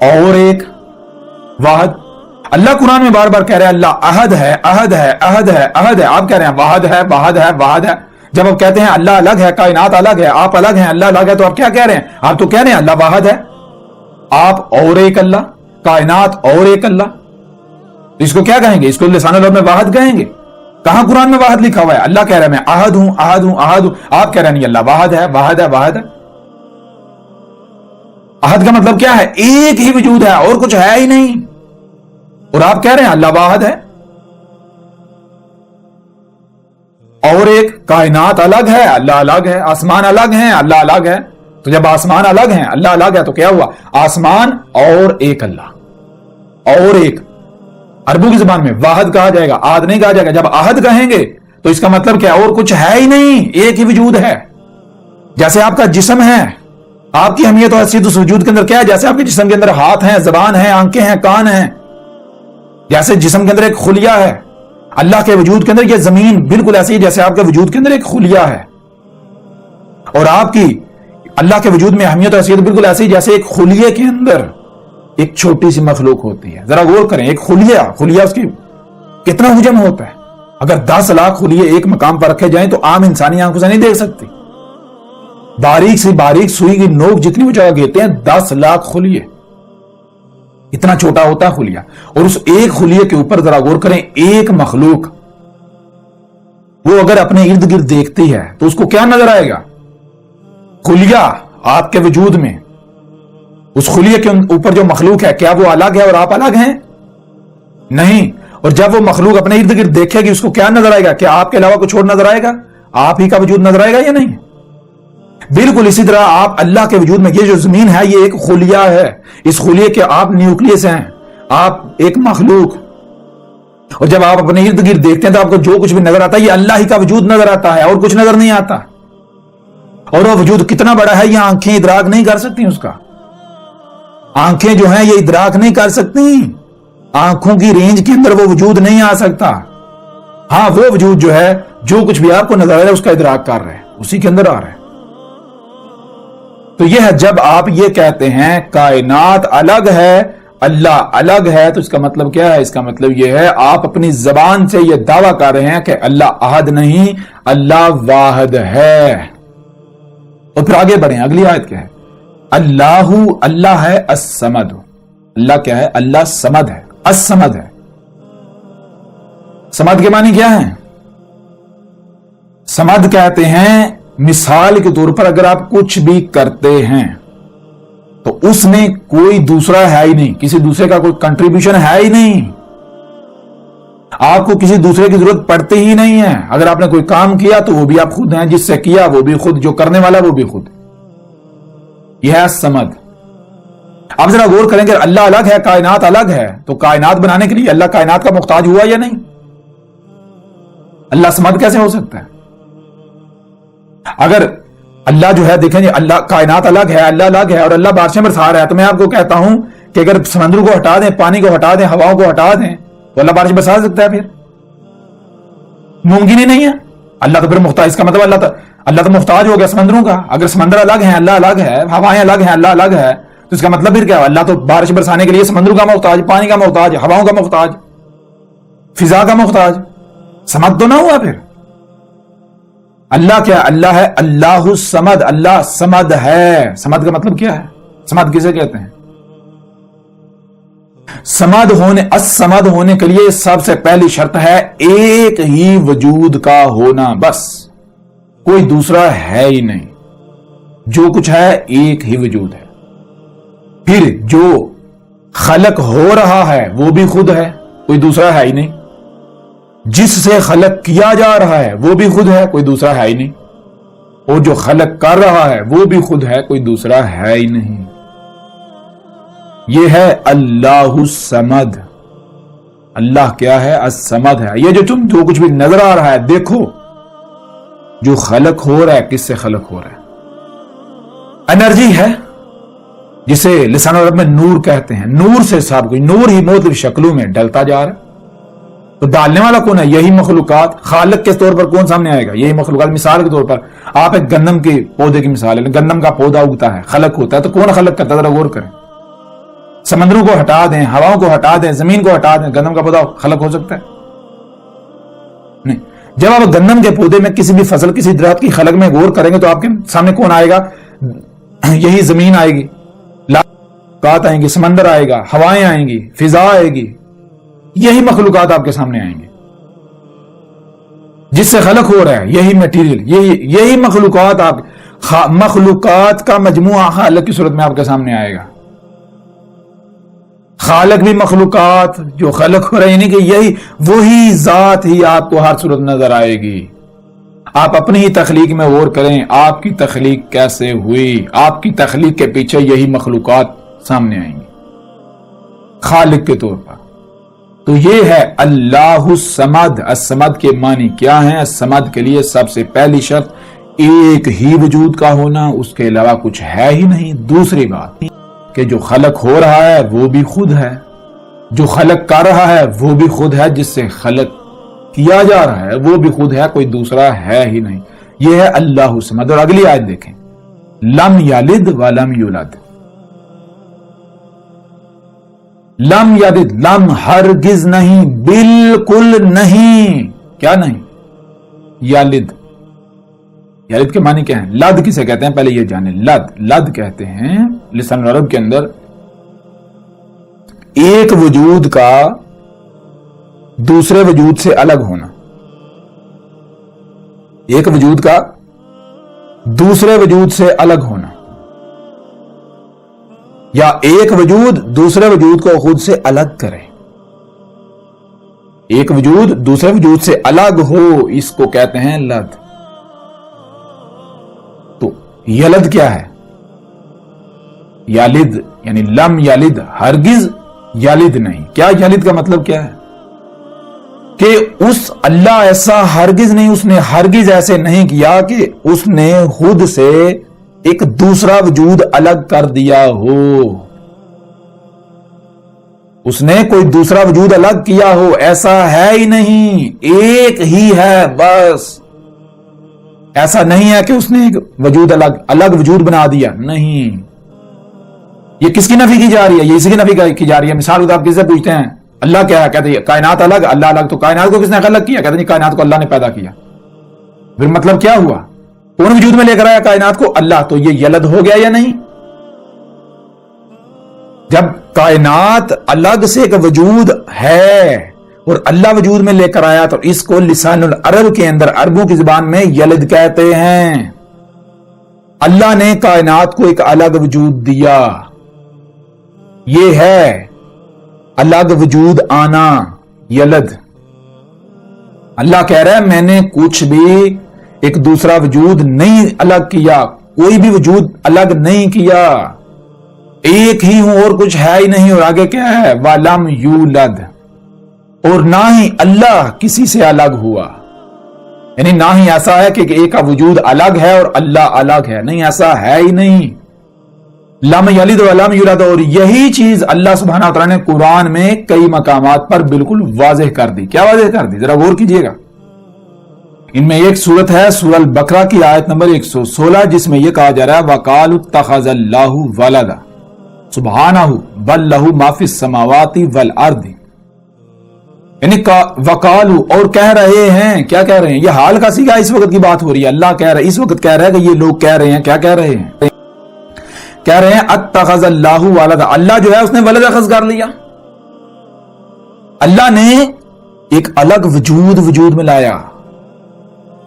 اور ایک واحد. اللہ قرآن میں بار بار کہہ رہے ہیں اللہ احد ہے, احد ہے, احد ہے, احد ہے. آپ کہہ رہے ہیں واحد ہے, واحد ہے, واحد ہے. جب آپ کہتے ہیں اللہ الگ ہے, کائنات الگ ہے, آپ الگ ہیں, اللہ الگ ہے, تو آپ کیا کہہ رہے ہیں؟ آپ تو کہہ رہے ہیں اللہ واحد ہے, آپ اور ایک اللہ, کائنات اور ایک اللہ. اس کو کیا کہیں گے؟ اس کو لسان العرب میں واحد کہیں گے. کہاں قرآن میں واحد لکھا ہوا ہے؟ اللہ کہہ رہا ہے میں احد ہوں, احد ہوں, احد ہوں. آپ کہہ رہے ہیں نہیں, اللہ واحد ہے, واحد ہے, واحد ہے. احد کا مطلب کیا ہے؟ ایک ہی وجود ہے اور کچھ ہے ہی نہیں. اور آپ کہہ رہے ہیں اللہ واحد ہے. اور ایک, کائنات الگ ہے, اللہ الگ ہے, آسمان الگ ہیں, اللہ الگ ہے. تو جب آسمان الگ ہیں, اللہ الگ ہے, تو کیا ہوا؟ آسمان اور ایک اللہ, اور ایک. عربوں کی زبان میں واحد کہا جائے گا, احد نہیں کہا جائے گا. جب احد کہیں گے تو اس کا مطلب کیا؟ اور کچھ ہے ہی نہیں, ایک ہی وجود ہے. جیسے آپ کا جسم ہے, آپ کی اہمیت اور حیثیت اس وجود کے اندر کیا ہے؟ جیسے آپ کے جسم کے اندر ہاتھ ہیں, زبان ہے, آنکھیں ہیں, کان ہیں. جیسے جسم کے اندر ایک خلیہ ہے, اللہ کے وجود کے اندر یہ زمین بالکل ایسی ہے جیسے آپ کے وجود کے اندر ایک خلیہ ہے. اور آپ کی اللہ کے وجود میں اہمیت اور حیثیت بالکل ایسی جیسے ایک خلیے کے اندر ایک چھوٹی سی مخلوق ہوتی ہے. ذرا غور کریں, ایک خلیہ اس کی کتنا حجم ہوتا ہے. اگر 10 لاکھ خلیے ایک مقام پر رکھے جائیں تو عام انسانی آنکھوں سے نہیں دیکھ سکتی. باریک سے باریک سوئی کی نوک جتنی وہ جگہ گھیرتے ہیں, 10 لاکھ خلیے. اتنا چھوٹا ہوتا ہے خلیہ. اور اس ایک خلیے کے اوپر ذرا غور کریں, ایک مخلوق وہ اگر اپنے ارد گرد دیکھتی ہے تو اس کو کیا نظر آئے گا؟ خلیہ آپ کے وجود میں, اس خلیے کے اوپر جو مخلوق ہے, کیا وہ الگ ہے اور آپ الگ ہیں؟ نہیں. اور جب وہ مخلوق اپنے ارد گرد دیکھے گی اس کو کیا نظر آئے گا؟ کیا آپ کے علاوہ کچھ اور نظر آئے گا؟ آپ ہی کا وجود نظر آئے گا یا نہیں؟ بالکل اسی طرح آپ اللہ کے وجود میں, یہ جو زمین ہے یہ ایک خلیہ ہے, اس خلیے کے آپ نیوکلیس ہیں, آپ ایک مخلوق. اور جب آپ اپنے ارد گرد دیکھتے ہیں تو آپ کو جو کچھ بھی نظر آتا ہے یہ اللہ ہی کا وجود نظر آتا ہے, اور کچھ نظر نہیں آتا. اور وہ وجود کتنا بڑا ہے یہ آنکھیں ادراک نہیں کر سکتی اس کا. آنکھیں جو ہیں یہ ادراک نہیں کر سکتی, آنکھوں کی رینج کے اندر وہ وجود نہیں آ سکتا. ہاں وہ وجود جو ہے جو کچھ بھی آپ کو نظر آ رہا ہے اس کا ادراک کر رہے ہیں, اسی کے اندر آ رہے ہیں. تو یہ ہے جب آپ یہ کہتے ہیں کائنات الگ ہے اللہ الگ ہے, تو اس کا مطلب کیا ہے؟ اس کا مطلب یہ ہے آپ اپنی زبان سے یہ دعویٰ کر رہے ہیں کہ اللہ احد نہیں, اللہ واحد ہے. اور پھر آگے بڑھیں, اگلی آیت کیا ہے؟ اللہ ہے الصمد. اللہ کیا ہے؟ اللہ صمد ہے, الصمد ہے. صمد کے معنی کیا ہے؟ صمد کہتے ہیں مثال کے طور پر اگر آپ کچھ بھی کرتے ہیں تو اس میں کوئی دوسرا ہے ہی نہیں, کسی دوسرے کا کوئی کنٹریبیوشن ہے ہی نہیں, آپ کو کسی دوسرے کی ضرورت پڑتی ہی نہیں ہے. اگر آپ نے کوئی کام کیا تو وہ بھی آپ خود ہیں, جس سے کیا وہ بھی خود, جو کرنے والا وہ بھی خود. یہ ہے الصمد. آپ ذرا غور کریں کہ اللہ الگ ہے کائنات الگ ہے, تو کائنات بنانے کے لیے اللہ کائنات کا محتاج ہوا یا نہیں؟ اللہ صمد کیسے ہو سکتا ہے؟ اگر اللہ جو ہے دیکھیں جی, اللہ کائنات الگ ہے, اللہ الگ ہے, اور اللہ بارشیں برسا رہا ہے, تو میں آپ کو کہتا ہوں کہ اگر سمندر کو ہٹا دیں, پانی کو ہٹا دیں, ہواؤں کو ہٹا دیں, تو اللہ بارش برسا سکتا ہے؟ پھر ممکن ہی نہیں ہے. اللہ تو پھر محتاج, اس کا مطلب اللہ تو محتاج ہو گیا سمندروں کا. اگر سمندر الگ ہے, اللہ الگ ہے, ہوائیں الگ ہیں, اللہ الگ ہے, تو اس کا مطلب پھر کیا ہے؟ اللہ تو بارش برسانے کے لیے سمندر کا محتاج, پانی کا محتاج, ہواؤں کا محتاج, فضا کا محتاج. سمد تو نہ ہوا پھر. اللہ کیا؟ اللہ ہے اللہ الصمد, اللہ صمد ہے. صمد کا مطلب کیا ہے؟ صمد کسے کہتے ہیں؟ الصمد ہونے کے لیے سب سے پہلی شرط ہے ایک ہی وجود کا ہونا, بس کوئی دوسرا ہے ہی نہیں, جو کچھ ہے ایک ہی وجود ہے. پھر جو خلق ہو رہا ہے وہ بھی خود ہے, کوئی دوسرا ہے ہی نہیں. جس سے خلق کیا جا رہا ہے وہ بھی خود ہے, کوئی دوسرا ہے ہی نہیں. اور جو خلق کر رہا ہے وہ بھی خود ہے, کوئی دوسرا ہے ہی نہیں. یہ ہے اللہ الصمد. اللہ کیا ہے؟ الصمد ہے. یہ جو کچھ بھی نظر آ رہا ہے, دیکھو جو خلق ہو رہا ہے کس سے خلق ہو رہا ہے؟ انرجی ہے جسے لسان عرب میں نور کہتے ہیں. نور سے سب کچھ, نور ہی مختلف شکلوں میں ڈلتا جا رہا ہے. تو ڈالنے والا کون ہے؟ یہی مخلوقات. خالق کے طور پر کون سامنے آئے گا؟ یہی مخلوقات. مثال کے طور پر آپ ایک گندم کے پودے کی مثال ہے, گندم کا پودا اگتا ہے, خلق ہوتا ہے, تو کون خلق کرتا ہے؟ ذرا غور کریں. سمندروں کو ہٹا دیں, ہواؤں کو ہٹا دیں, زمین کو ہٹا دیں, گندم کا پودا خلق ہو سکتا ہے؟ نہیں. جب آپ گندم کے پودے میں کسی بھی فصل, کسی درخت کی خلق میں غور کریں گے تو آپ کے سامنے کون آئے گا؟ یہی زمین آئے گی, مخلوقات آئیں گی, سمندر آئے گا, ہوائیں آئیں گی, فضا آئے گی, یہی مخلوقات آپ کے سامنے آئیں گے. جس سے خلق ہو رہا ہے یہی میٹیریل, یہی مخلوقات. آپ مخلوقات کا مجموعہ خالق کی صورت میں آپ کے سامنے آئے گا. خالق بھی مخلوقات جو خلق ہو رہے ہیں, یعنی کہ یہی وہی ذات ہی آپ کو ہر صورت نظر آئے گی. آپ اپنی ہی تخلیق میں غور کریں, آپ کی تخلیق کیسے ہوئی. آپ کی تخلیق کے پیچھے یہی مخلوقات سامنے آئیں گی خالق کے طور پر. تو یہ ہے اللہ الصمد. الصمد کے معنی کیا ہیں؟ الصمد کے لیے سب سے پہلی شرط ایک ہی وجود کا ہونا, اس کے علاوہ کچھ ہے ہی نہیں. دوسری بات کہ جو خلق ہو رہا ہے وہ بھی خود ہے, جو خلق کر رہا ہے وہ بھی خود ہے, جس سے خلق کیا جا رہا ہے وہ بھی خود ہے, کوئی دوسرا ہے ہی نہیں. یہ ہے اللہ الصمد. اور اگلی آیت دیکھیں, لم یلد ولم یولد. لم یلد, لم ہرگز نہیں, بالکل نہیں. کیا نہیں؟ یلد. یلد کے معنی کیا ہے؟ لد کسے کہتے ہیں؟ پہلے یہ جانیں. لد کہتے ہیں لسان عرب کے اندر ایک وجود کا دوسرے وجود سے الگ ہونا، ایک وجود کا دوسرے وجود سے الگ ہونا، یا ایک وجود دوسرے وجود کو خود سے الگ کرے، ایک وجود دوسرے وجود سے الگ ہو، اس کو کہتے ہیں لد۔ تو یلد کیا ہے؟ یالد یعنی لم یلد، ہرگز یلد نہیں۔ کیا یلد کا مطلب کیا ہے؟ کہ اس اللہ ایسا ہرگز نہیں، اس نے ہرگز ایسے نہیں کیا کہ اس نے خود سے ایک دوسرا وجود الگ کر دیا ہو، اس نے کوئی دوسرا وجود الگ کیا ہو، ایسا ہے ہی نہیں، ایک ہی ہے بس۔ ایسا نہیں ہے کہ اس نے ایک وجود الگ وجود بنا دیا، نہیں۔ یہ کس کی نفی کی جا رہی ہے؟ یہ اسی کی نفی کی جا رہی ہے۔ مثال آپ کس سے پوچھتے ہیں اللہ کیا ہے؟ کہتے ہیں کائنات الگ، اللہ الگ۔ تو کائنات کو کس نے الگ کیا؟ کہتے ہیں کائنات کو اللہ نے پیدا کیا۔ پھر مطلب کیا ہوا؟ کون وجود میں لے کر آیا کائنات کو؟ اللہ۔ تو یہ یلد ہو گیا یا نہیں؟ جب کائنات الگ سے ایک وجود ہے اور اللہ وجود میں لے کر آیا تو اس کو لسان العرب کے اندر، عربوں کی زبان میں یلد کہتے ہیں۔ اللہ نے کائنات کو ایک الگ وجود دیا، یہ ہے الگ وجود آنا، یلد۔ اللہ کہہ رہا ہے میں نے کچھ بھی ایک دوسرا وجود نہیں الگ کیا، کوئی بھی وجود الگ نہیں کیا، ایک ہی ہوں اور کچھ ہے ہی نہیں۔ اور آگے کیا ہے؟ وَلَمْ يُولَدْ، اور نہ ہی اللہ کسی سے الگ ہوا، یعنی نہ ہی ایسا ہے کہ ایک کا وجود الگ ہے اور اللہ الگ ہے، نہیں، ایسا ہے ہی نہیں۔ لم یلد ولم یولد، اور یہی چیز اللہ سبحانہ وتعالی نے قرآن میں کئی مقامات پر بالکل واضح کر دی۔ کیا واضح کر دی؟ ذرا غور کیجئے گا۔ ان میں ایک سورت ہے سورہ البقرہ کی آیت نمبر 116، جس میں یہ کہا جا رہا ہے وَقَالُوا اتَّخَذَ اللَّهُ وَلَدًا سُبْحَانَهُ بَل لَّهُ مَا فِي السَّمَاوَاتِ وَالْأَرْضِ، یعنی وَقَالُوا، اور کہہ رہے ہیں۔ کیا کہہ رہے ہیں؟ یہ حال کا سیگا، اس وقت کی بات ہو رہی ہے۔ اللہ کہہ رہا ہے، اس وقت کہہ رہا ہے کہ یہ لوگ کہہ رہے ہیں، کیا کہہ رہے ہیں؟ کہہ رہے ہیں اتخذ اللہ ولدا، اللہ جو ہے اس نے ولد اخذ کر لیا، اللہ نے ایک الگ وجود میں لایا۔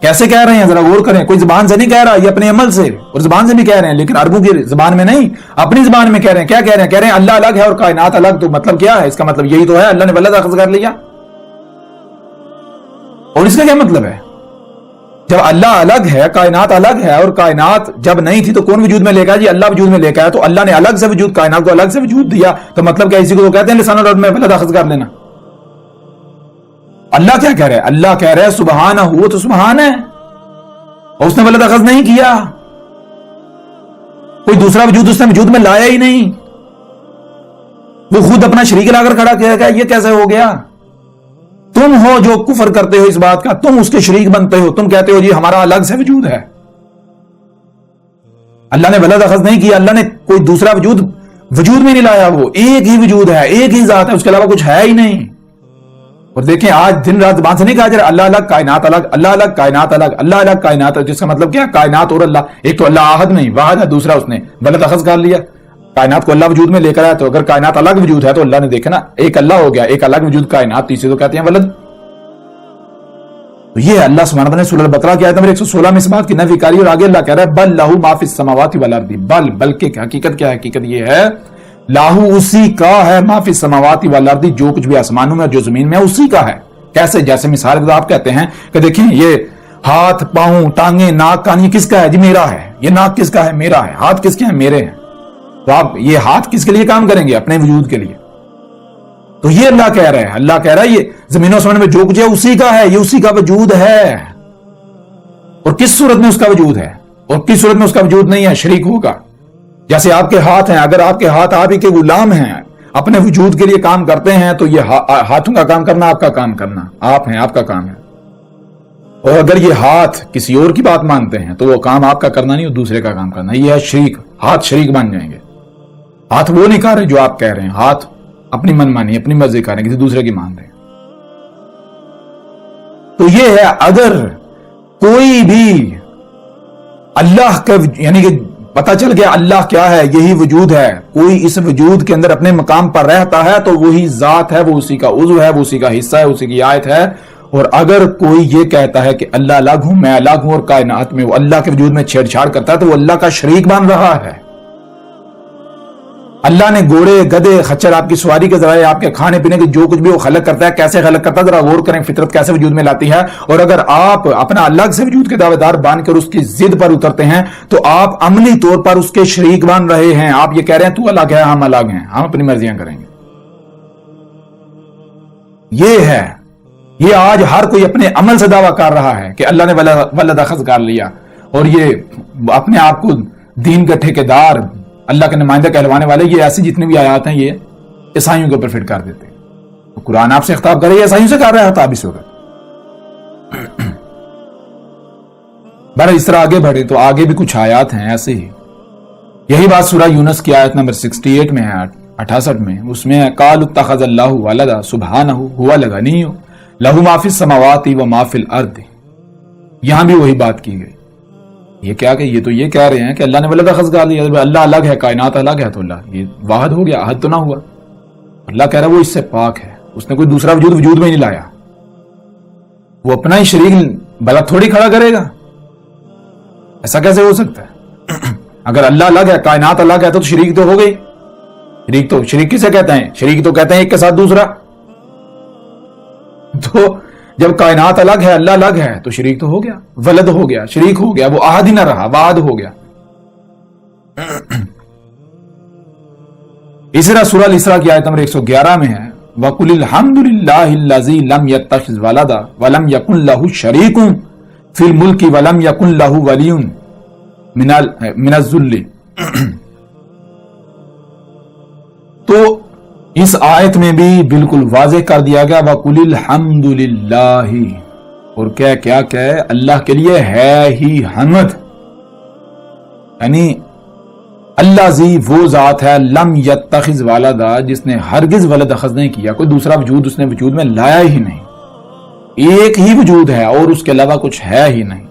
کیسے کہہ رہے ہیں؟ ذرا غور کریں۔ کوئی زبان سے نہیں کہہ رہا، یہ اپنے عمل سے اور زبان سے بھی کہہ رہے ہیں، لیکن عربوں کی زبان میں نہیں، اپنی زبان میں کہہ رہے ہیں۔ کیا کہہ رہے ہیں؟ کہہ رہے ہیں اللہ الگ ہے اور کائنات الگ۔ تو مطلب کیا ہے؟ اس کا مطلب یہی تو ہے، اللہ نے ولد اخذ کر لیا۔ اور اس کا کیا مطلب ہے؟ جب اللہ الگ ہے، کائنات الگ ہے، اور کائنات جب نہیں تھی تو کون وجود میں لے کے آیا؟ جی اللہ وجود میں لے کے آیا۔ تو اللہ نے الگ سے وجود، کائنات کو الگ سے وجود دیا، تو مطلب کیا؟ اسی کو تو کہتے ہیں لسان العرب میں ولد اخذ کر لینا۔ اللہ کیا کہہ رہے ہیں؟ اللہ کہہ رہے ہیں سبحانہ، وہ تو سبحان ہے اور اس نے ولد اخذ نہیں کیا، کوئی دوسرا وجود اس نے وجود میں لایا ہی نہیں، وہ خود اپنا شریک لا کر کھڑا کیا گیا۔ یہ کیسے ہو گیا؟ تم ہو جو کفر کرتے ہو اس بات کا، تم اس کے شریک بنتے ہو، تم کہتے ہو جی ہمارا الگ سے وجود ہے۔ اللہ نے ولد اخذ نہیں کیا، اللہ نے کوئی دوسرا وجود میں نہیں لایا، وہ ایک ہی وجود ہے، ایک ہی ذات ہے، اس کے علاوہ کچھ ہے ہی نہیں۔ اور دیکھیں آج دن رات زبان سے نہیں کہا جا رہا اللہ الگ کائنات الگ، اللہ الگ کائنات الگ، اللہ الگ کائنات الگ، جس کا مطلب کیا؟ کائنات اور اللہ، ایک تو اللہ احد نہیں واحد ہے، دوسرا اس نے ولد اخذ کر لیا، کائنات کو اللہ وجود میں لے کر آیا۔ تو اگر کائنات الگ وجود ہے تو اللہ نے دیکھا نا، ایک اللہ ہو گیا، ایک الگ وجود کائنات، تیسرے تو کہتے ہیں ولد۔ تو یہ اللہ سبحانہ وتعالی نے سورہ البقرہ کی آیت نمبر 116 میں اس بات کی نفی کری، اور آگے اللہ کہہ رہا ہے بل لہو ما فی السماوات والارض، بلکہ حقیقت کیا ہے؟ حقیقت یہ ہے لاہو اسی کا ہے، ما فی السماوات والارض، جو کچھ بھی آسمانوں میں اور جو زمین میں اسی کا ہے۔ کیسے؟ جیسے مثال کے آپ کہتے ہیں کہ دیکھیں یہ ہاتھ، پاؤں، ٹانگیں، ناک، کان، یہ کس کا ہے؟ جی میرا ہے۔ یہ ناک کس کا ہے؟ میرا ہے۔ ہاتھ کس کے ہیں؟ میرے ہیں۔ تو آپ یہ ہاتھ کس کے لیے کام کریں گے؟ اپنے وجود کے لیے۔ تو یہ اللہ کہہ رہا ہے، اللہ کہہ رہا ہے یہ زمین و آسمان میں جو کچھ ہے اسی کا ہے، یہ اسی کا وجود ہے۔ اور کس صورت میں اس کا وجود ہے اور کس صورت میں اس کا وجود نہیں ہے؟ شریک ہوگا۔ جیسے آپ کے ہاتھ ہیں، اگر آپ کے ہاتھ آپ ہی کے غلام ہیں، اپنے وجود کے لیے کام کرتے ہیں، تو یہ ہاتھوں کا کام کرنا آپ کا کام کرنا، آپ ہیں، آپ کا کام ہے۔ اور اگر یہ ہاتھ کسی اور کی بات مانتے ہیں تو وہ کام آپ کا کرنا نہیں، وہ دوسرے کا کام کرنا، یہ ہے شریک۔ ہاتھ شریک بن جائیں گے۔ ہاتھ وہ نہیں کر رہے جو آپ کہہ رہے ہیں، ہاتھ اپنی من مانی، اپنی مرضی کر رہے ہیں، کسی دوسرے کی مان رہے ہیں۔ تو یہ ہے اگر کوئی بھی اللہ کا یعنی کہ پتہ چل گیا اللہ کیا ہے، یہی وجود ہے. کوئی اس وجود کے اندر اپنے مقام پر رہتا ہے تو وہی ذات ہے، وہ اسی کا عضو ہے، وہ اسی کا حصہ ہے، اسی کی آیت ہے. اور اگر کوئی یہ کہتا ہے کہ اللہ الگ ہوں میں الگ ہوں اور کائنات میں وہ اللہ کے وجود میں چھیڑ چھاڑ کرتا ہے تو وہ اللہ کا شریک بن رہا ہے. اللہ نے گھوڑے گدے خچر آپ کی سواری کے ذرائع آپ کے کھانے پینے کے جو کچھ بھی وہ خلق کرتا ہے، کیسے خلق کرتا ہے ذرا غور کریں، فطرت کیسے وجود میں لاتی ہے. اور اگر آپ اپنا الگ سے وجود کے دعوے دار بن کر اس کی ضد پر اترتے ہیں تو آپ عملی طور پر اس کے شریک بن رہے ہیں. آپ یہ کہہ رہے ہیں تو الگ ہے ہم الگ ہیں، ہم اپنی مرضیاں کریں گے. یہ ہے، یہ آج ہر کوئی اپنے عمل سے دعویٰ کر رہا ہے کہ اللہ نے ولد اخذ کر لیا، اور یہ اپنے آپ کو دین کا ٹھیکیدار، اللہ کے نمائندہ کہلوانے والے. یہ ایسی جتنی بھی آیات ہیں یہ عیسائیوں کے اوپر فٹ کر دیتے ہیں. قرآن آپ سے خطاب کر رہی ہے، عیسائیوں سے کر رہا ہے خطاب اس وقت. بہرحال اس طرح آگے بڑھے تو آگے بھی کچھ آیات ہیں ایسے ہی. یہی بات سورہ یونس کی آیت نمبر 68 میں ہے، 68 میں. اس میں قالوا اتخذ اللہ ولدا سبحانہ هو الغنی لہ ما فی السماوات و ما فی الارض. یہاں بھی وہی بات کی گئی. یہ کیا کہ یہ تو یہ کہہ رہے ہیں کہ اللہ نے ولد اخذ کر لیا، اللہ الگ ہے، کائنات الگ ہے، تو اللہ یہ واحد ہو گیا، احد تو نہ ہوا. اللہ کہہ رہا ہے وہ اس سے پاک ہے، اس نے کوئی دوسرا وجود میں نہیں لایا. وہ اپنا ہی شریک بلا تھوڑی کھڑا کرے گا، ایسا کیسے ہو سکتا ہے؟ اگر اللہ الگ ہے، کائنات الگ ہے تو شریک تو ہو گئی. شریک کسے کہتے ہیں؟ شریک تو کہتے ہیں ایک کے ساتھ دوسرا. تو جب کائنات الگ ہے، اللہ الگ ہے تو شریک تو ہو گیا، ولد ہو گیا، شریک ہو گیا، وہ احد ہی نہ رہا، واحد ہو گیا. اسی طرح سورہ الاسراء کی آیت نمبر 111 میں ہے وَقُلِ الْحَمْدُ لِلَّهِ الَّذِي لَمْ يَتَّخِذْ وَلَدًا وَلَمْ يَكُنْ لَهُ شَرِيكٌ فِي الْمُلْكِ وَلَمْ يَكُنْ لَهُ وَلِيٌّ مِنَ الذُّلِّ. تو اس آیت میں بھی بالکل واضح کر دیا گیا وَقُلِ الْحَمْدُ لِلَّهِ، اور کیا کہ اللہ کے لیے ہے ہی حمد. یعنی اللہ زی وہ ذات ہے لم یتخذ ولدا، جس نے ہرگز ولد اخذ نہیں کیا، کوئی دوسرا وجود اس نے وجود میں لایا ہی نہیں. ایک ہی وجود ہے اور اس کے علاوہ کچھ ہے ہی نہیں.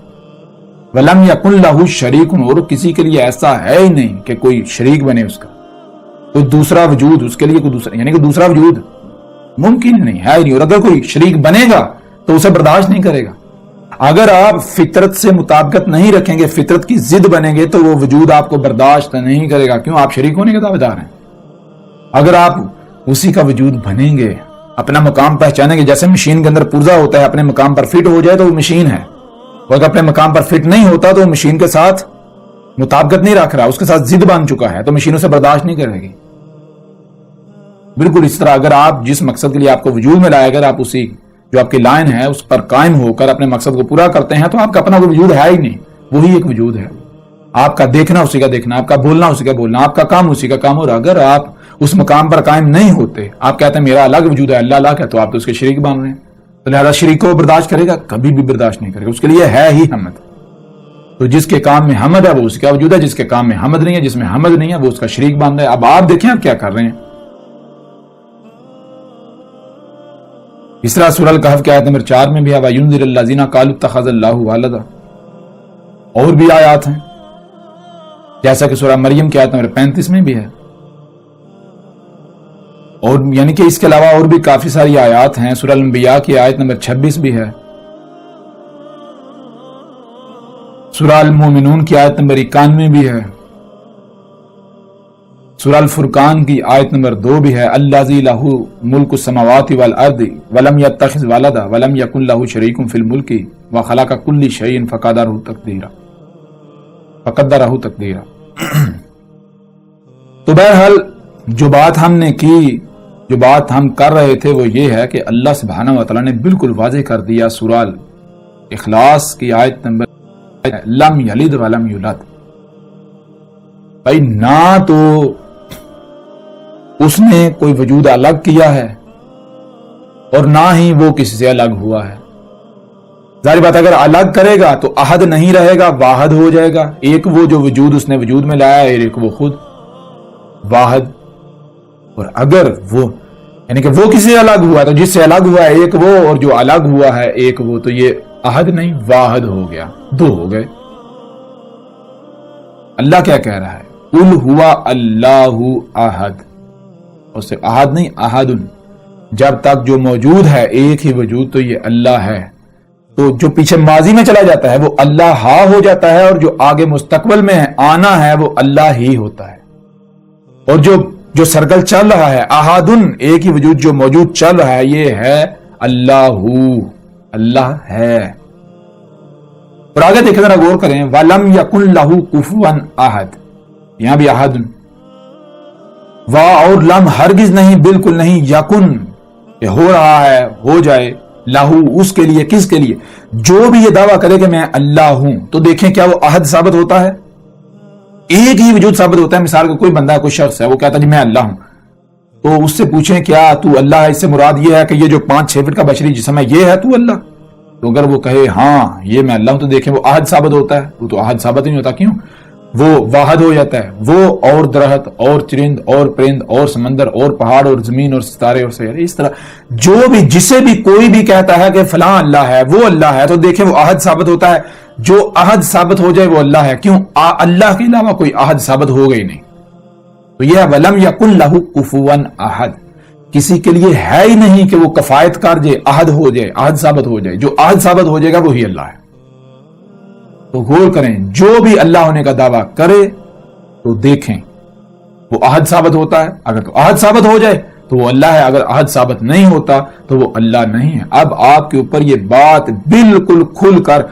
ولم یکن لہ شریک، اور کسی کے لیے ایسا ہے ہی نہیں کہ کوئی شریک بنے اس کا، کوئی دوسرا وجود اس کے لیے، کوئی دوسرا یعنی کہ دوسرا وجود ممکن نہیں ہے ہی نہیں. اور اگر کوئی شریک بنے گا تو اسے برداشت نہیں کرے گا. اگر آپ فطرت سے مطابقت نہیں رکھیں گے، فطرت کی ضد بنیں گے تو وہ وجود آپ کو برداشت نہیں کرے گا. کیوں؟ آپ شریک ہونے کے دعوے دار ہیں. اگر آپ اسی کا وجود بنیں گے، اپنا مقام پہچانیں گے، جیسے مشین کے اندر پرزہ ہوتا ہے، اپنے مقام پر فٹ ہو جائے تو وہ مشین ہے، اور اگر اپنے مقام پر فٹ نہیں ہوتا تو وہ مشین کے ساتھ مطابقت نہیں رکھ رہا، اس کے ساتھ ضد بن چکا ہے، تو مشین اسے برداشت نہیں کرے گی. بالکل اس طرح اگر آپ جس مقصد کے لیے آپ کو وجود میں لائے، اگر آپ اسی جو آپ کی لائن ہے اس پر قائم ہو کر اپنے مقصد کو پورا کرتے ہیں تو آپ کا اپنا کوئی وجود ہے ہی نہیں، وہی ایک وجود ہے. آپ کا دیکھنا اسی کا دیکھنا، آپ کا بولنا اسی کا بولنا، آپ کا کام اسی کا کام. اور اگر آپ اس مقام پر قائم نہیں ہوتے، آپ کہتے ہیں میرا الگ وجود ہے، اللہ الگ ہے، تو آپ تو اس کے شریک بن رہے ہیں. تو لہذا شریک کو برداشت کرے گا؟ کبھی بھی برداشت نہیں کرے گا. اس کے لیے ہے ہی حمد. تو جس کے کام میں حمد ہے وہ اس کا وجود ہے، جس کے کام میں حمد نہیں ہے، جس میں حمد نہیں ہے وہ اس کا شریک بن رہا ہے. اب آپ دیکھیں آپ کیا کر رہے ہیں. اس طرح سورہ الکہف کی آیت نمبر 4 میں بھی ہے وَيُنذِرَ الَّذِينَ قَالُوا اتَّخَذَ اللَّهُ وَلَدًا. اور بھی آیات ہیں جیسا کہ سورہ مریم کی آیت نمبر 35 میں بھی ہے. اور یعنی کہ اس کے علاوہ اور بھی کافی ساری آیات ہیں. سورہ الانبیاء کی آیت نمبر 26 بھی ہے. سورہ المومنون کی آیت نمبر 91 بھی ہے. سورہ الفرقان کی آیت نمبر 2 بھی ہے الذی لہ ملک السماوات والارض ولم یتخذ ولدا ولم یکن لہ شریک فی الملک وخلق کل شیء فقدرہ تقدیرا. تو بہرحال جو بات ہم نے کی، جو بات ہم کر رہے تھے وہ یہ ہے کہ اللہ سبحانہ وتعالی نے بالکل واضح کر دیا سورہ اخلاص کی آیت نمبر لم یلد ولم یولد. بھائی نہ تو اس نے کوئی وجود الگ کیا ہے اور نہ ہی وہ کسی سے الگ ہوا ہے. ظاہر بات اگر الگ کرے گا تو احد نہیں رہے گا، واحد ہو جائے گا. ایک وہ جو وجود اس نے وجود میں لایا ہے، ایک وہ خود واحد. اور اگر وہ یعنی کہ وہ کسی سے الگ ہوا تو جس سے الگ ہوا ہے ایک وہ، اور جو الگ ہوا ہے ایک وہ، تو یہ احد نہیں واحد ہو گیا، دو ہو گئے. اللہ کیا کہہ رہا ہے؟ قل ہوا اللہ احد، اور صرف احد نہیں، احد، جب تک جو موجود ہے ایک ہی وجود تو یہ اللہ ہے، تو جو پیچھے ماضی میں چلا جاتا ہے وہ اللہ ہا ہو جاتا ہے، اور جو آگے مستقبل میں آنا ہے وہ اللہ ہی ہوتا ہے، اور جو سرکل چل رہا ہے احدن، ایک ہی وجود جو موجود چل رہا ہے یہ ہے اللہ، اللہ ہے۔ اور آگے دیکھیں ذرا غور کریں، وَلَمْ يَكُنْ لَهُ كُفُوًا أَحَدٌ، یہاں بھی احد، وا اور لم ہرگز نہیں، بالکل نہیں، یکن کہ ہو رہا ہے، ہو جائے، لہو اس کے لیے، کس کے لیے؟ جو بھی یہ دعویٰ کرے کہ میں اللہ ہوں، تو دیکھیں کیا وہ احد ثابت ہوتا ہے؟ ایک ہی وجود ثابت ہوتا ہے۔ مثال کا کوئی بندہ ہے، کوئی شخص ہے، وہ کہتا ہے جی میں اللہ ہوں، تو اس سے پوچھیں کیا تو اللہ ہے؟ اس سے مراد یہ ہے کہ یہ جو 5-6 فٹ کا بشری جسم ہے یہ ہے تو اللہ؟ تو اگر وہ کہے ہاں یہ میں اللہ ہوں، تو دیکھیں وہ احد ثابت ہوتا ہے؟ وہ تو احد ثابت نہیں ہوتا، کیوں؟ وہ واحد ہو جاتا ہے، وہ اور درخت اور چرند اور پرند اور سمندر اور پہاڑ اور زمین اور ستارے اور سیارے، اس طرح جو بھی جسے بھی کوئی بھی کہتا ہے کہ فلاں اللہ ہے، وہ اللہ ہے، تو دیکھیں وہ احد ثابت ہوتا ہے۔ جو احد ثابت ہو جائے وہ اللہ ہے، کیوں؟ اللہ کے علاوہ کوئی احد ثابت ہو گئی نہیں۔ تو یہ ہے وَلَمْ يَكُنْ لَهُ كُفُوًا أَحَدٌ، کسی کے لیے ہے ہی نہیں کہ وہ کفایت کر جائے، احد ہو جائے، احد ثابت ہو جائے۔ جو احد ثابت ہو جائے گا وہی اللہ ہے۔ تو غور کریں، جو بھی اللہ ہونے کا دعویٰ کرے تو دیکھیں وہ احد ثابت ہوتا ہے، اگر تو احد ثابت ہو جائے تو وہ اللہ ہے، اگر احد ثابت نہیں ہوتا تو وہ اللہ نہیں ہے۔ اب آپ کے اوپر یہ بات بالکل کھل کر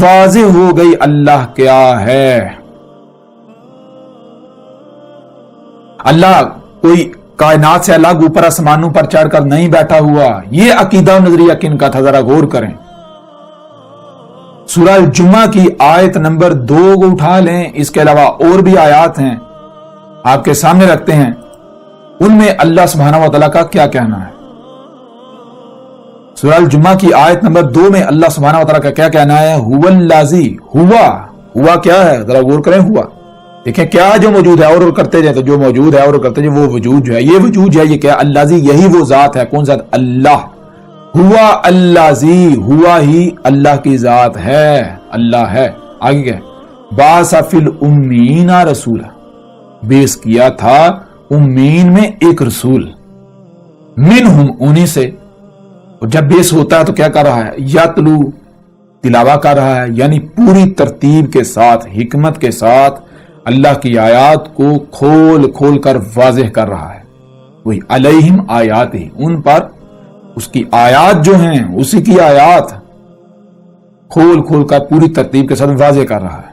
واضح ہو گئی، اللہ کیا ہے۔ اللہ کوئی کائنات سے الگ اوپر آسمانوں پر چڑھ کر نہیں بیٹھا ہوا۔ یہ عقیدہ و نظریہ کن کا تھا؟ ذرا غور کریں۔ سورہ جمعہ کی آیت نمبر 2 کو اٹھا لیں، اس کے علاوہ اور بھی آیات ہیں آپ کے سامنے رکھتے ہیں، ان میں اللہ سبحانہ و تعالیٰ کا کیا کہنا ہے۔ سورہ الجمعہ کی آیت نمبر 2 میں اللہ سبحانہ و تعالیٰ کا کیا کہنا ہے؟ هو الذی، ہوا کیا ہے؟ ذرا غور کریں، ہوا دیکھیں کیا جو موجود ہے، اور کرتے جائیں تو جو موجود ہے اور کرتے جائیں، وہ وجود جو ہے، یہ وجود جو ہے یہ کیا؟ الذی، یہی وہ ذات ہے۔ کون ذات؟ اللہ۔ ہوا الذی، ہوا ہی اللہ کی ذات ہے، اللہ ہے۔ آگے کیا؟ بعث فی الامین رسولا، بیس کیا تھا امین میں ایک رسول، منہم، انہی سے۔ اور جب بیس ہوتا ہے تو کیا کر رہا ہے؟ یتلو، تلاوہ کر رہا ہے، یعنی پوری ترتیب کے ساتھ، حکمت کے ساتھ اللہ کی آیات کو کھول کھول کر واضح کر رہا ہے۔ وہی علیہم آیات ہی، ان پر اس کی آیات جو ہیں، اسی کی آیات کھول کھول کر پوری ترتیب کے ساتھ واضح کر رہا ہے۔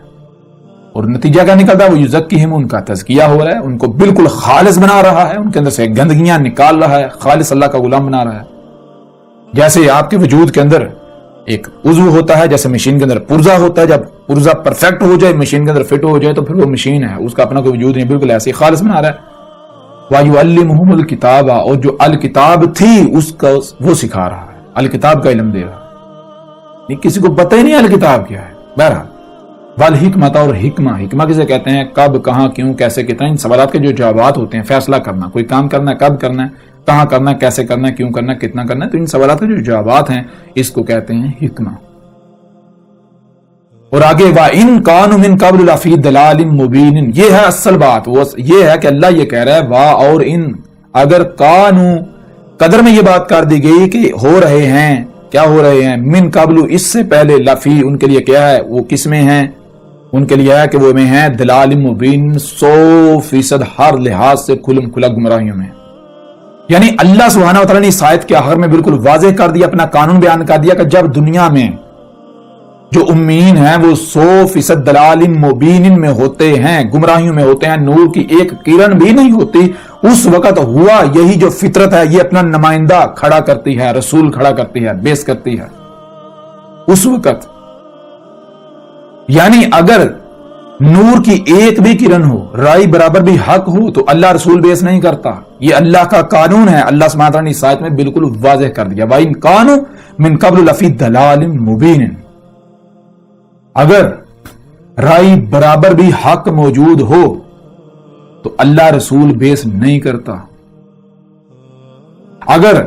اور نتیجہ کیا نکلتا ہے؟ وہ یزکیہم، ان کا تزکیہ ہو رہا ہے، ان کو بالکل خالص بنا رہا ہے، ان کے اندر سے گندگیاں نکال رہا ہے، خالص اللہ کا غلام بنا رہا ہے۔ جیسے آپ کے وجود کے اندر ایک عضو ہوتا ہے، جیسے مشین کے اندر پرزا ہوتا ہے، جب پرزا پرفیکٹ ہو جائے، مشین کے اندر فٹ ہو جائے تو پھر وہ مشین ہے، اس کا اپنا کوئی وجود نہیں، بالکل ایسے خالص بنا رہا ہے۔ وَيُعَلِّمُهُمُ الْكِتَابَ، اور جو الکتاب تھی اس کا وہ سکھا رہا ہے، الکتاب کا علم دے رہا ہے، کسی کو پتہ ہی نہیں الکتاب کیا ہے۔ بہرحال والحکمت، اور حکمہ کسے کہتے ہیں؟ کب، کہاں، کیوں، کیسے، کتنا، ان سوالات کے جو جوابات ہوتے ہیں، فیصلہ کرنا، کوئی کام کرنا ہے کب کرنا ہے، کہاں کرنا ہے، کیسے کرنا ہے، کیوں کرنا ہے، کتنا کرنا ہے، تو ان سوالات کے جو جوابات ہیں اس کو کہتے ہیں حکمہ۔ اور آگے وَإِن كَانُوا مِن قَبْلُ لَفِي ضَلَالٍ مُبِينٍ، یہ ہے اصل بات، وہ یہ ہے کہ اللہ یہ کہہ رہا ہے وا اور ان، اگر کانو قدر میں یہ بات کر دی گئی کہ ہو رہے ہیں، کیا ہو رہے ہیں؟ من قبل، اس سے پہلے، لفی، ان کے لیے کیا ہے؟ وہ کس میں ہیں؟ ان کے لیے ہے کہ وہ میں ہیں ضلال مبین، 100% ہر لحاظ سے کھلم کھلا گمراہیوں میں۔ یعنی اللہ سبحانہ وتعالی نے اس آیت کے آخر میں بالکل واضح کر دیا، اپنا قانون بیان کر دیا کہ جب دنیا میں جو امیین ہیں وہ 100% ضلال مبین میں ہوتے ہیں، گمراہیوں میں ہوتے ہیں، نور کی ایک کرن بھی نہیں ہوتی، اس وقت ہوا یہی جو فطرت ہے یہ اپنا نمائندہ کھڑا کرتی ہے، رسول کھڑا کرتی ہے، بیس کرتی ہے اس وقت۔ یعنی اگر نور کی ایک بھی کرن ہو، رائی برابر بھی حق ہو، تو اللہ رسول بیس نہیں کرتا، یہ اللہ کا قانون ہے۔ اللہ سبحانہ وتعالی نے اس آیت میں بالکل واضح کر دیا وَإِن كَانُوا مِن قَبْلُ لَفِي ضَلَالٍ مُبِينٍ، اگر رائی برابر بھی حق موجود ہو تو اللہ رسول بیس نہیں کرتا، اگر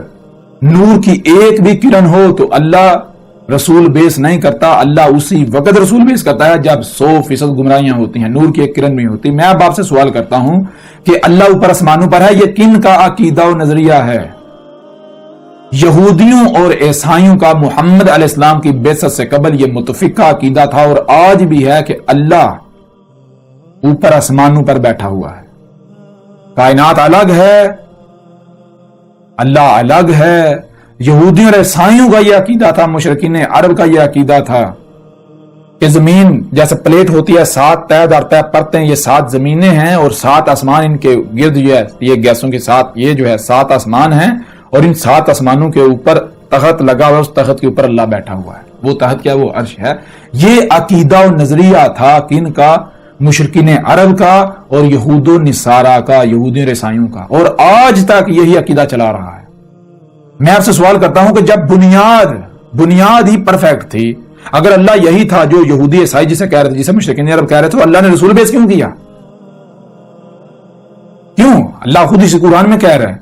نور کی ایک بھی کرن ہو تو اللہ رسول بیس نہیں کرتا، اللہ اسی وقت رسول بیس کرتا ہے جب 100% گمراہیاں ہوتی ہیں، نور کی ایک کرن بھی ہوتی ہے۔ میں اب آپ سے سوال کرتا ہوں کہ اللہ اوپر آسمانوں پر ہے، یہ کن کا عقیدہ و نظریہ ہے؟ یہودیوں اور عیسائیوں کا محمد علیہ السلام کی بعثت سے قبل یہ متفقہ عقیدہ تھا، اور آج بھی ہے کہ اللہ اوپر آسمانوں پر بیٹھا ہوا ہے، کائنات الگ ہے، اللہ الگ ہے۔ یہودیوں اور عیسائیوں کا یہ عقیدہ تھا، مشرکین عرب کا یہ عقیدہ تھا کہ زمین جیسے پلیٹ ہوتی ہے، 7 تہہ اور تہہ پرتیں، یہ 7 زمینیں ہیں اور 7 آسمان ان کے گرد یہ گیسوں کے ساتھ یہ جو ہے 7 آسمان ہیں، اور ان 7 آسمانوں کے اوپر تخت لگا ہوا، اس تخت کے اوپر اللہ بیٹھا ہوا ہے۔ وہ تخت کیا؟ وہ عرش ہے۔ یہ عقیدہ و نظریہ تھا کن کا؟ مشرکین عرب کا اور یہود و نصارہ کا، یہودیوں اور عیسائیوں کا، اور آج تک یہی عقیدہ چلا رہا ہے۔ میں آپ سے سوال کرتا ہوں کہ جب بنیاد ہی پرفیکٹ تھی، اگر اللہ یہی تھا جو یہودی عیسائی جسے کہہ رہے تھے، جسے مشرکین عرب کہہ رہے تھے، تو اللہ نے رسول بیس کیوں کیا؟ کیوں؟ اللہ خود اسی قرآن میں کہہ رہا ہے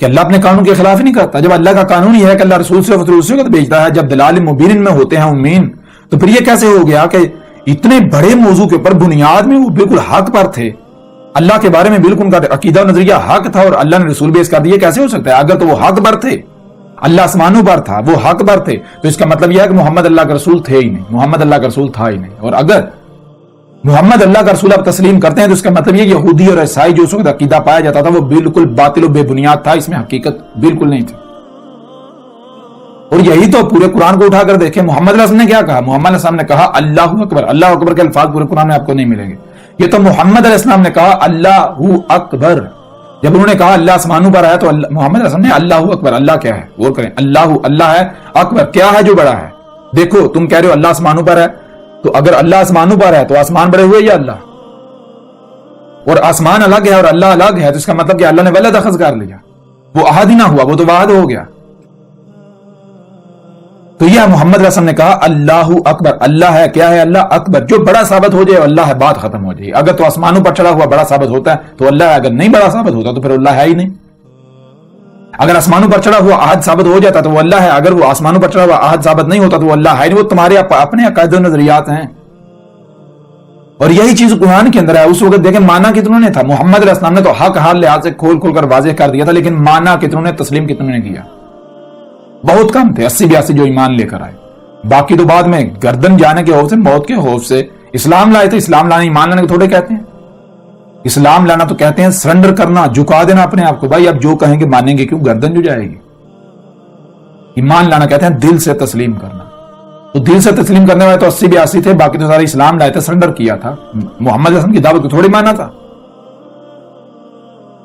کہ اللہ اپنے قانون کے خلاف ہی نہیں کرتا۔ جب اللہ کا قانون ہی ہے کہ اللہ رسول سے وقت بھیجتا ہے، جب دلال مبین میں ہوتے ہیں امین، تو پھر یہ کیسے ہو گیا کہ اتنے بڑے موضوع کے اوپر بنیاد میں وہ بالکل حق پر تھے، اللہ کے بارے میں بالکل ان کا عقیدہ و نظریہ حق تھا، اور اللہ نے رسول بیس کر دیا؟ کیسے ہو سکتا ہے؟ اگر تو وہ حق پر تھے، اللہ آسمانوں پر تھا، وہ حق پر تھے، تو اس کا مطلب یہ ہے کہ محمد اللہ کا رسول تھے ہی نہیں، محمد اللہ کا رسول تھا ہی نہیں۔ اور اگر محمد اللہ کا رسول آپ تسلیم کرتے ہیں تو اس کا مطلب یہ کہ یہودی اور عیسائی جو اس وقت عقیدہ پایا جاتا تھا وہ بالکل باطل و بے بنیاد تھا، اس میں حقیقت بالکل نہیں تھی۔ اور یہی تو پورے قرآن کو اٹھا کر دیکھیں، محمد علیہ السلام نے کیا کہا؟ محمد علیہ السلام نے کہا اللہ اکبر۔ اللہ اکبر کے الفاظ پورے قرآن میں آپ کو نہیں ملیں گے۔ یہ تو محمد علیہ السلام نے کہا اللہ اکبر۔ جب انہوں نے کہا اللہ آسمانوں پر ہے تو محمد علیہ السلام نے اللہ اکبر۔ اللہ کیا ہے؟ غور کریں، اللہ ہے، اکبر کیا ہے جو بڑا ہے؟ دیکھو تم کہہ رہے ہو اللہ آسمانوں پر ہے، تو اگر اللہ آسمانوں پر ہے تو آسمان بڑے ہوئے یا اللہ؟ اور آسمان الگ ہے اور اللہ الگ ہے، تو اس کا مطلب کہ اللہ نے ولد اخذ کر لیا، وہ احد ہی نہ ہوا، وہ تو واحد ہو گیا۔ تو یہ محمد علیہ السلام نے کہا اللہ اکبر۔ اللہ ہے، کیا ہے؟ اللہ اکبر، جو بڑا ثابت ہو جائے اللہ ہے، بات ختم ہو جائے۔ اگر تو آسمانوں پر چڑھا ہوا بڑا ثابت ہوتا ہے تو اللہ ہے، اگر نہیں بڑا ثابت ہوتا تو پھر اللہ ہے ہی نہیں۔ اگر آسمانوں پر چڑھا ہوا احد ثابت ہو جاتا تو وہ اللہ ہے، اگر وہ آسمانوں پر چڑھا ہوا احد ثابت نہیں ہوتا تو وہ اللہ ہے نہیں۔ وہ تمہارے اپنے عقائد و نظریات ہیں، اور یہی چیز قرآن کے اندر ہے۔ اس وقت دیکھیں مانا کتنوں نے تھا، محمد علیہ السلام نے تو حق حال لحاظ سے کھول کھول کر واضح کر دیا تھا، لیکن مانا کتنوں نے، تسلیم کتنوں نے کیا؟ بہت کم تھے، 80-82 جو ایمان لے کر آئے۔ باقی تو بعد میں گردن جانے کے خوف سے، موت کے خوف سے اسلام لائے تھے۔ اسلام لانا ایمان لانے کو تھوڑے کہتے ہیں، اسلام لانا تو کہتے ہیں سرنڈر کرنا، جھکا دینا اپنے آپ کو۔ بھائی اب جو کہیں گے مانیں گے کیوں؟ گردن جو جائے گی۔ ایمان لانا کہتے ہیں دل سے تسلیم کرنا، تو دل سے تسلیم کرنے والے تو 80-82 تھے، باقی تو سارے اسلام لائے تھے، سرنڈر کیا تھا۔ محمد علیہ السلام کی دعوت کو تھوڑی مانا تھا۔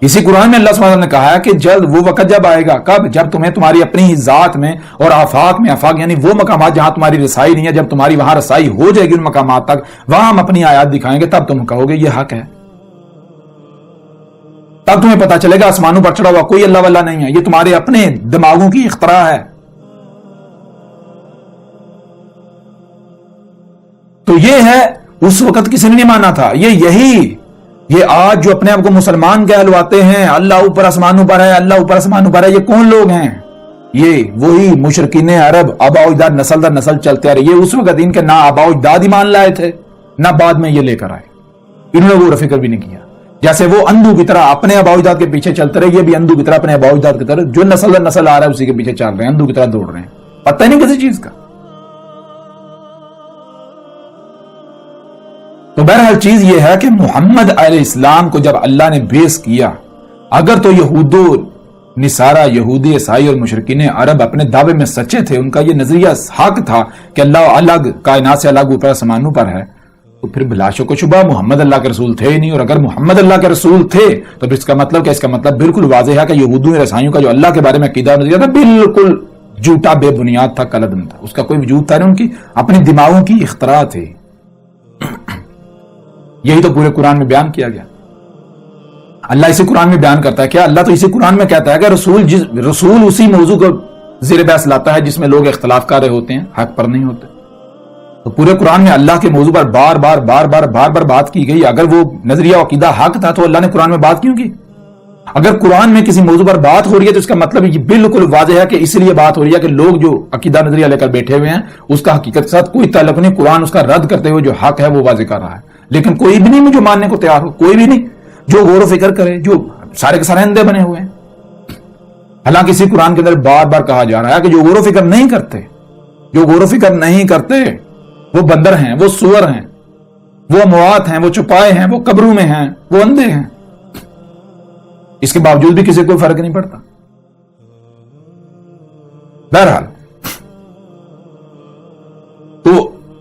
اسی قرآن میں اللہ سبحانہ نے کہا ہے کہ جلد وہ وقت جب آئے گا، کب؟ جب تمہیں تمہاری اپنی ہی ذات میں اور آفاق میں، آفاق یعنی وہ مقامات جہاں تمہاری رسائی نہیں ہے، جب تمہاری وہاں رسائی ہو جائے گی ان مقامات تک، وہاں ہم اپنی آیات دکھائیں گے، تب تم کہو گے یہ حق ہے۔ تب تمہیں پتا چلے گا آسمانوں پر چڑھا ہوا کوئی اللہ واللہ نہیں ہے، یہ تمہارے اپنے دماغوں کی اختراع ہے۔ تو یہ ہے اس وقت کسی نے نہیں مانا تھا۔ یہ آج جو اپنے آپ کو مسلمان کہلواتے ہیں، اللہ اوپر آسمانوں پر ہے، اللہ اوپر آسمانوں پر ہے، یہ کون لوگ ہیں؟ یہ وہی مشرکین عرب، آباء و اجداد نسل در نسل چلتے آ رہے۔ یہ اس وقت ان کے نہ آباء و اجداد ایمان لائے تھے، نہ بعد میں یہ لے کر آئے، انہوں نے وہ فکر بھی نہیں کیا۔ جیسے وہ اندھو کی طرح اپنے آباء و اجداد کے پیچھے چلتے رہے، یہ بھی اندھو کی طرح اپنے آباء و اجداد کی طرح جو نسل در نسل آ رہا ہے اسی کے پیچھے چل رہے ہیں، اندھو کی طرح دوڑ رہے ہیں، پتہ ہی نہیں کسی چیز کا۔ تو بہرحال چیز یہ ہے کہ محمد علیہ السلام کو جب اللہ نے بیس کیا، اگر تو یہود و نصارہ، یہودی عیسائی اور مشرکین عرب اپنے دعوے میں سچے تھے، ان کا یہ نظریہ حق تھا کہ اللہ الگ کائنات سے الگ اوپر آسمانوں پر ہے، تو پھر بلا شک و شبہ محمد اللہ کے رسول تھے ہی نہیں۔ اور اگر محمد اللہ کے رسول تھے تو پھر اس کا مطلب بالکل واضح ہے کہ یہودیوں اور عیسائیوں کا جو اللہ کے بارے میں عقیدہ نظریہ تھا بالکل جھوٹا، بے بنیاد تھا، کلعدم تھا، اس کا کوئی وجود تھا نہیں، ان کی اپنی دماغوں کی اختراع تھی۔ یہی تو پورے قرآن میں بیان کیا گیا۔ اللہ اسی قرآن میں بیان کرتا ہے، کیا اللہ تو اسی قرآن میں کہتا ہے کہ رسول اسی موضوع کو زیر بحث لاتا ہے جس میں لوگ اختلاف کر رہے ہوتے ہیں، حق پر نہیں ہوتے۔ تو پورے قرآن میں اللہ کے موضوع پر بار بار بات کی گئی۔ اگر وہ نظریہ و عقیدہ حق تھا تو اللہ نے قرآن میں بات کیوں کی؟ اگر قرآن میں کسی موضوع پر بات ہو رہی ہے تو اس کا مطلب یہ بالکل واضح ہے کہ اس لیے بات ہو رہی ہے کہ لوگ جو عقیدہ نظریہ لے کر بیٹھے ہوئے ہیں اس کا حقیقت کے ساتھ کوئی تعلق نہیں، قرآن اس کا رد کرتے ہوئے جو حق ہے وہ واضح کر رہا ہے، لیکن کوئی بھی نہیں جو ماننے کو تیار ہو، کوئی بھی نہیں جو غور و فکر کرے، جو سارے کے سارے اندھے بنے ہوئے ہیں۔ حالانکہ اسی قرآن کے اندر بار بار کہا جا رہا ہے کہ جو غور و فکر نہیں کرتے، جو غور و فکر نہیں کرتے وہ بندر ہیں، وہ سور ہیں، وہ اموات ہیں، وہ چھپائے ہیں، وہ قبروں میں ہیں، وہ اندھے ہیں۔ اس کے باوجود بھی کسی کو فرق نہیں پڑتا۔ بہرحال تو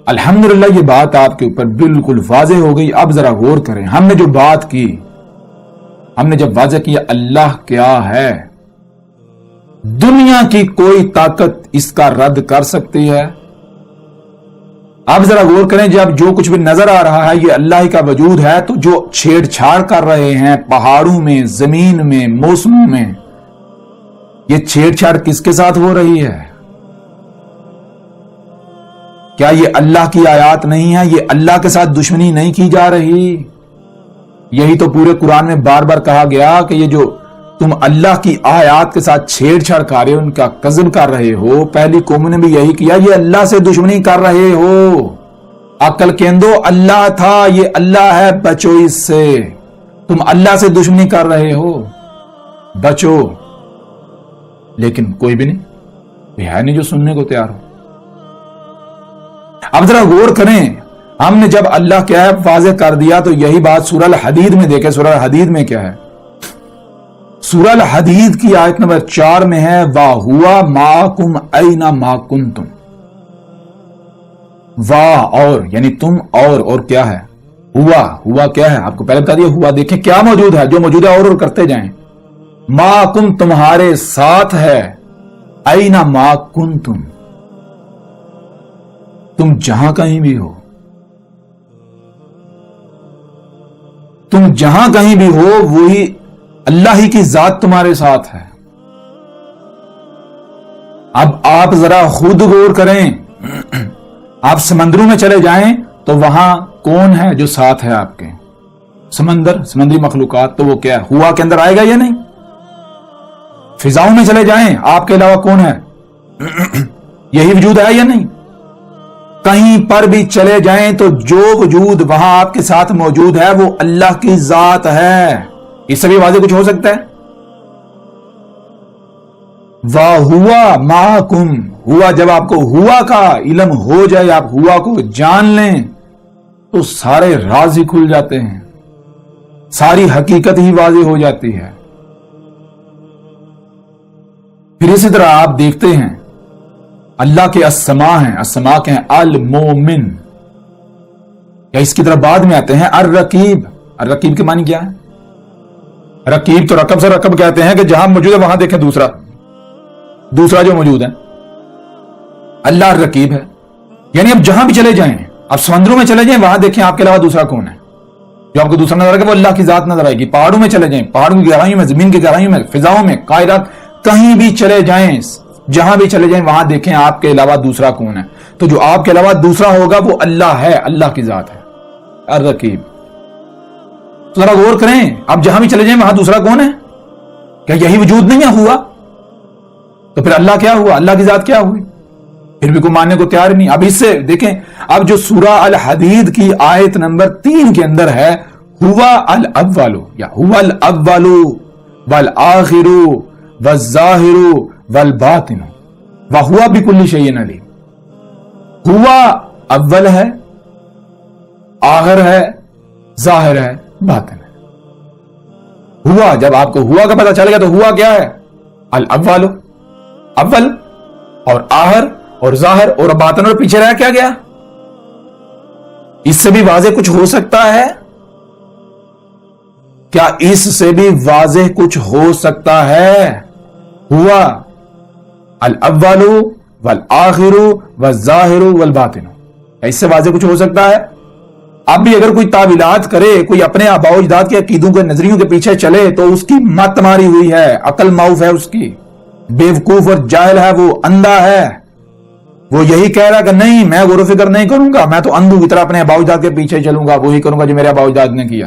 الحمدللہ یہ بات آپ کے اوپر بالکل واضح ہو گئی۔ اب ذرا غور کریں، ہم نے جو بات کی، ہم نے جب واضح کیا اللہ کیا ہے، دنیا کی کوئی طاقت اس کا رد کر سکتی ہے؟ اب ذرا غور کریں، جب جو کچھ بھی نظر آ رہا ہے یہ اللہ کا وجود ہے، تو جو چھیڑ چھاڑ کر رہے ہیں پہاڑوں میں، زمین میں، موسموں میں، یہ چھیڑ چھاڑ کس کے ساتھ ہو رہی ہے؟ کیا یہ اللہ کی آیات نہیں ہے؟ یہ اللہ کے ساتھ دشمنی نہیں کی جا رہی؟ یہی تو پورے قرآن میں بار بار کہا گیا کہ یہ جو تم اللہ کی آیات کے ساتھ چھیڑ چھاڑ کر رہے ہو، ان کا قذف کر رہے ہو، پہلی قوم نے بھی یہی کیا، یہ اللہ سے دشمنی کر رہے ہو۔ عقل کیندو اللہ تھا، یہ اللہ ہے، بچو اس سے۔ تم اللہ سے دشمنی کر رہے ہو، بچو۔ لیکن کوئی بھی نہیں، یہ ہے نہیں جو سننے کو تیار ہو۔ اب ذرا غور کریں، ہم نے جب اللہ کیا ہے واضح کر دیا تو یہی بات سورہ الحدید میں دیکھیں۔ سورہ الحدید میں کیا ہے؟ سورہ الحدید کی آیت نمبر 4 میں ہے وَهُوَ مَعَكُمْ أَيْنَ مَا كُنْتُمْ۔ واہ اور یعنی تم، اور کیا ہے؟ ہوا کیا ہے؟ آپ کو پہلے بتا دیا ہوا، دیکھیں کیا موجود ہے، جو موجود ہے اور کرتے جائیں۔ مَعَكُمْ تمہارے ساتھ ہے، أَيْنَ مَا كُنْتُمْ تم جہاں کہیں بھی ہو، تم جہاں کہیں بھی ہو وہی اللہ ہی کی ذات تمہارے ساتھ ہے۔ اب آپ ذرا خود غور کریں، آپ سمندروں میں چلے جائیں تو وہاں کون ہے جو ساتھ ہے آپ کے؟ سمندری مخلوقات، تو وہ کیا ہے؟ ہوا کے اندر آئے گا یا نہیں؟ فضاؤں میں چلے جائیں، آپ کے علاوہ کون ہے؟ یہی وجود ہے یا نہیں؟ کہیں پر بھی چلے جائیں تو جو وجود وہاں آپ کے ساتھ موجود ہے وہ اللہ کی ذات ہے۔ اس سے بھی واضح کچھ ہو سکتا ہے؟ وَهُوَ مَعَكُمْ، ہوا جب آپ کو ہوا کا علم ہو جائے، آپ ہوا کو جان لیں تو سارے راز ہی کھل جاتے ہیں، ساری حقیقت ہی واضح ہو جاتی ہے۔ پھر اسی طرح آپ دیکھتے ہیں اللہ کے اسماء ہیں، اسماء کے ہیں المومن، یا اس کی طرح بعد میں آتے ہیں الرقیب۔ الرقیب کے معنی کیا ہے؟ رقیب تو رقب سے رقب کہتے ہیں کہ جہاں موجود ہے وہاں دیکھیں دوسرا جو موجود ہے، اللہ رقیب ہے، یعنی اب جہاں بھی چلے جائیں، اب سمندروں میں چلے جائیں وہاں دیکھیں آپ کے علاوہ دوسرا کون ہے جو آپ کو دوسرا نظر آئے گا، وہ اللہ کی ذات نظر آئے گی۔ پہاڑوں میں چلے جائیں، پہاڑوں کی گہرائیوں میں، زمین کی گہرائیوں میں، فضاؤں میں، کائنات، کہیں بھی چلے جائیں، جہاں بھی چلے جائیں وہاں دیکھیں آپ کے علاوہ دوسرا کون ہے، تو جو آپ کے علاوہ دوسرا ہوگا وہ اللہ ہے، اللہ کی ذات ہے الرقیب۔ تو ذرا غور کریں، اب جہاں بھی چلے جائیں وہاں دوسرا کون ہے؟ کیا یہی وجود نہیں ہے ہوا؟ تو پھر اللہ کیا ہوا؟ اللہ کی ذات کیا ہوئی؟ پھر بھی کوئی ماننے کو تیار نہیں۔ اب اس سے دیکھیں، اب جو سورہ الحدید کی آیت نمبر 3 کے اندر ہے ہوا الاول، یا ہوا الاول والآخر والظاہر والباطن وہوا بکل شیء علیم۔ ہوا اول ہے، آخر ہے، ظاہر ہے، باطن ہے۔ ہوا جب آپ کو ہوا کا پتہ چل گیا تو ہوا کیا ہے؟ الاول، اول اور آخر اور ظاہر اور باطن، اور پیچھے رہ کیا گیا؟ اس سے بھی واضح کچھ ہو سکتا ہے؟ کیا اس سے بھی واضح کچھ ہو سکتا ہے؟ ہوا الاول والآخر والظاہر والباطن، اس سے واضح کچھ ہو سکتا ہے؟ اب بھی اگر کوئی تعویلات کرے، کوئی اپنے آباء و اجداد کے عقیدوں کے نظریوں کے پیچھے چلے تو اس کی مت ماری ہوئی ہے، عقل معاف ہے اس کی، بیوقوف اور جاہل ہے، وہ اندھا ہے۔ وہ یہی کہہ رہا کہ نہیں میں غور و فکر نہیں کروں گا، میں تو اندھوں کی طرح اپنے آباء و اجداد کے پیچھے چلوں گا، وہی کروں گا جو میرے آباء و اجداد نے کیا۔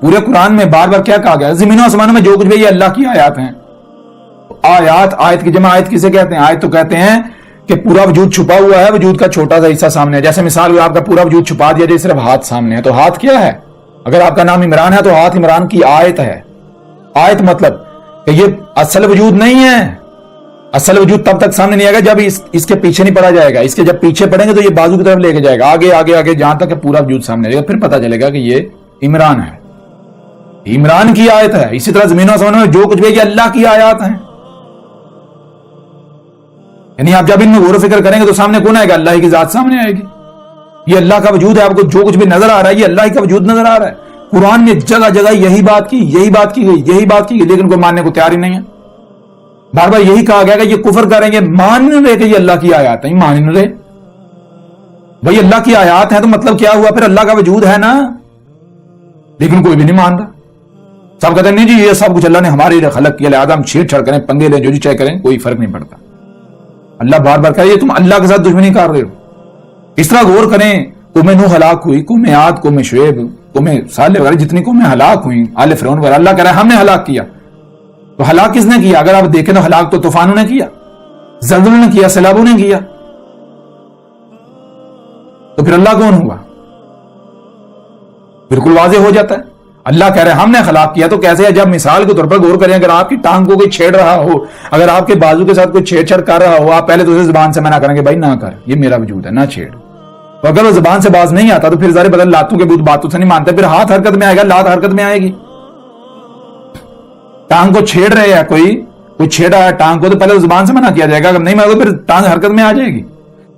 پورے قرآن میں بار بار کیا کہا گیا؟ زمین و آسمانوں میں جو کچھ بھی یہ اللہ کی آیات ہیں. آیات، آیت کی جمع آیت کسے کہتے ہیں؟ آیت تو کہتے ہیں کہ پورا وجود چھپا ہوا ہے، وجود کا چھوٹا سا حصہ سامنے ہے. جیسے مثال ہوئی آپ کا پورا وجود چھپا دیا جائے صرف ہاتھ سامنے ہے، تو ہاتھ کیا ہے؟ اگر آپ کا نام عمران ہے تو ہاتھ عمران کی آیت ہے. آیت مطلب کہ یہ اصل وجود نہیں ہے. اصل وجود تب تک سامنے نہیں آئے گا جب اس کے پیچھے نہیں پڑا جائے گا. اس کے جب پیچھے پڑیں گے تو یہ بازو کی طرف لے کے جائے گا، آگے آگے آگے، جہاں تک کہ پورا وجود سامنے آئے گا. پھر پتا چلے گا کہ یہ عمران ہے، عمران کی آیت ہے. اسی طرح زمین و آسمانوں میں جو کچھ بھی یہ اللہ کی آیات ہیں. یعنی آپ جب ان میں غور و فکر کریں گے تو سامنے کون آئے گا؟ اللہ کی ذات سامنے آئے گی. یہ اللہ کا وجود ہے. آپ کو جو کچھ بھی نظر آ رہا ہے یہ اللہ کا وجود نظر آ رہا ہے. قرآن میں جگہ جگہ یہی بات کی گئی، لیکن کوئی ماننے کو تیار ہی نہیں ہے. بار بار یہی کہا گیا کہ یہ کفر کریں گے، مان نہیں رہے کہ یہ اللہ کی آیات ہیں، مان نہیں رہے. بھائی اللہ کی آیات ہیں تو مطلب کیا ہوا؟ پھر اللہ کا وجود ہے نا. لیکن کوئی بھی نہیں مان رہا. سب کہتے ہیں نہیں جی یہ سب کچھ اللہ نے ہمارے لیے خلق کیا، لہٰذا ہم چھیڑ چھاڑ کریں، پنگے لیں، جو چاہے کریں، کوئی فرق نہیں پڑتا. اللہ بار بار کہے تم اللہ کے ساتھ دشمنی کر رہے ہو. اس طرح غور کریں. قوم نوح ہلاک ہوئی، قوم عاد، قوم شعیب، قوم صالح وغیرہ جتنی قومیں ہلاک ہوئیں، آل فرعون وغیرہ، اللہ کہہ رہا ہے ہم نے ہلاک کیا. تو ہلاک کس نے کیا؟ اگر آپ دیکھیں تو ہلاک تو طوفانوں نے کیا، زلزلوں نے کیا، سیلابوں نے کیا. تو پھر اللہ کون ہوا؟ بالکل واضح ہو جاتا ہے. اللہ کہہ رہے ہیں ہم نے ہلاک کیا. تو کیسے ہے؟ جب مثال کے طور پر غور کریں، اگر آپ کی ٹانگ کو کوئی چھیڑ رہا ہو، اگر آپ کے بازو کے ساتھ کوئی چھیڑ چھاڑ کر رہا ہو، آپ پہلے تو اسے زبان سے منع کریں گے بھائی نہ کر، یہ میرا وجود ہے، نہ چھیڑ. تو اگر وہ زبان سے باز نہیں آتا تو پھر ظاہر بدل لاتوں کے بت باتوں سے نہیں مانتے، پھر ہاتھ حرکت میں آئے گا، لات حرکت میں آئے گی. ٹانگ کو چھیڑ رہے ہیں، کوئی چھیڑا ہے ٹانگ کو، تو پہلے زبان سے منع کیا جائے گا. اگر نہیں مانا تو پھر ٹانگ حرکت میں آ جائے گی.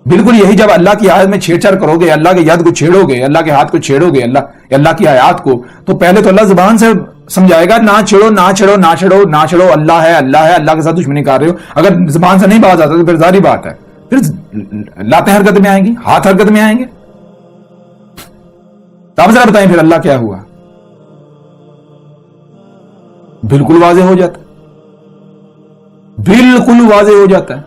بالکل یہی جب اللہ کی آیت میں چھیڑ چھاڑ کرو گے، اللہ کے ید کو چھیڑو گے، اللہ کے ہاتھ کو چھیڑو گے، اللہ کی آیات کو، تو پہلے تو اللہ زبان سے سمجھائے گا نہ چھیڑو نہ چھیڑو نہ چھیڑو نہ چھیڑو، اللہ ہے، اللہ کے ساتھ دشمنی کر رہے ہو. اگر زبان سے نہیں باز آتا تو پھر ظاہری بات ہے پھر لاتیں حرکت میں آئیں گی، ہاتھ حرکت میں آئیں گے. تو آپ ذرا بتائیں پھر اللہ کیا ہوا؟ بالکل واضح ہو جاتا ہے، بالکل واضح ہو جاتا ہے.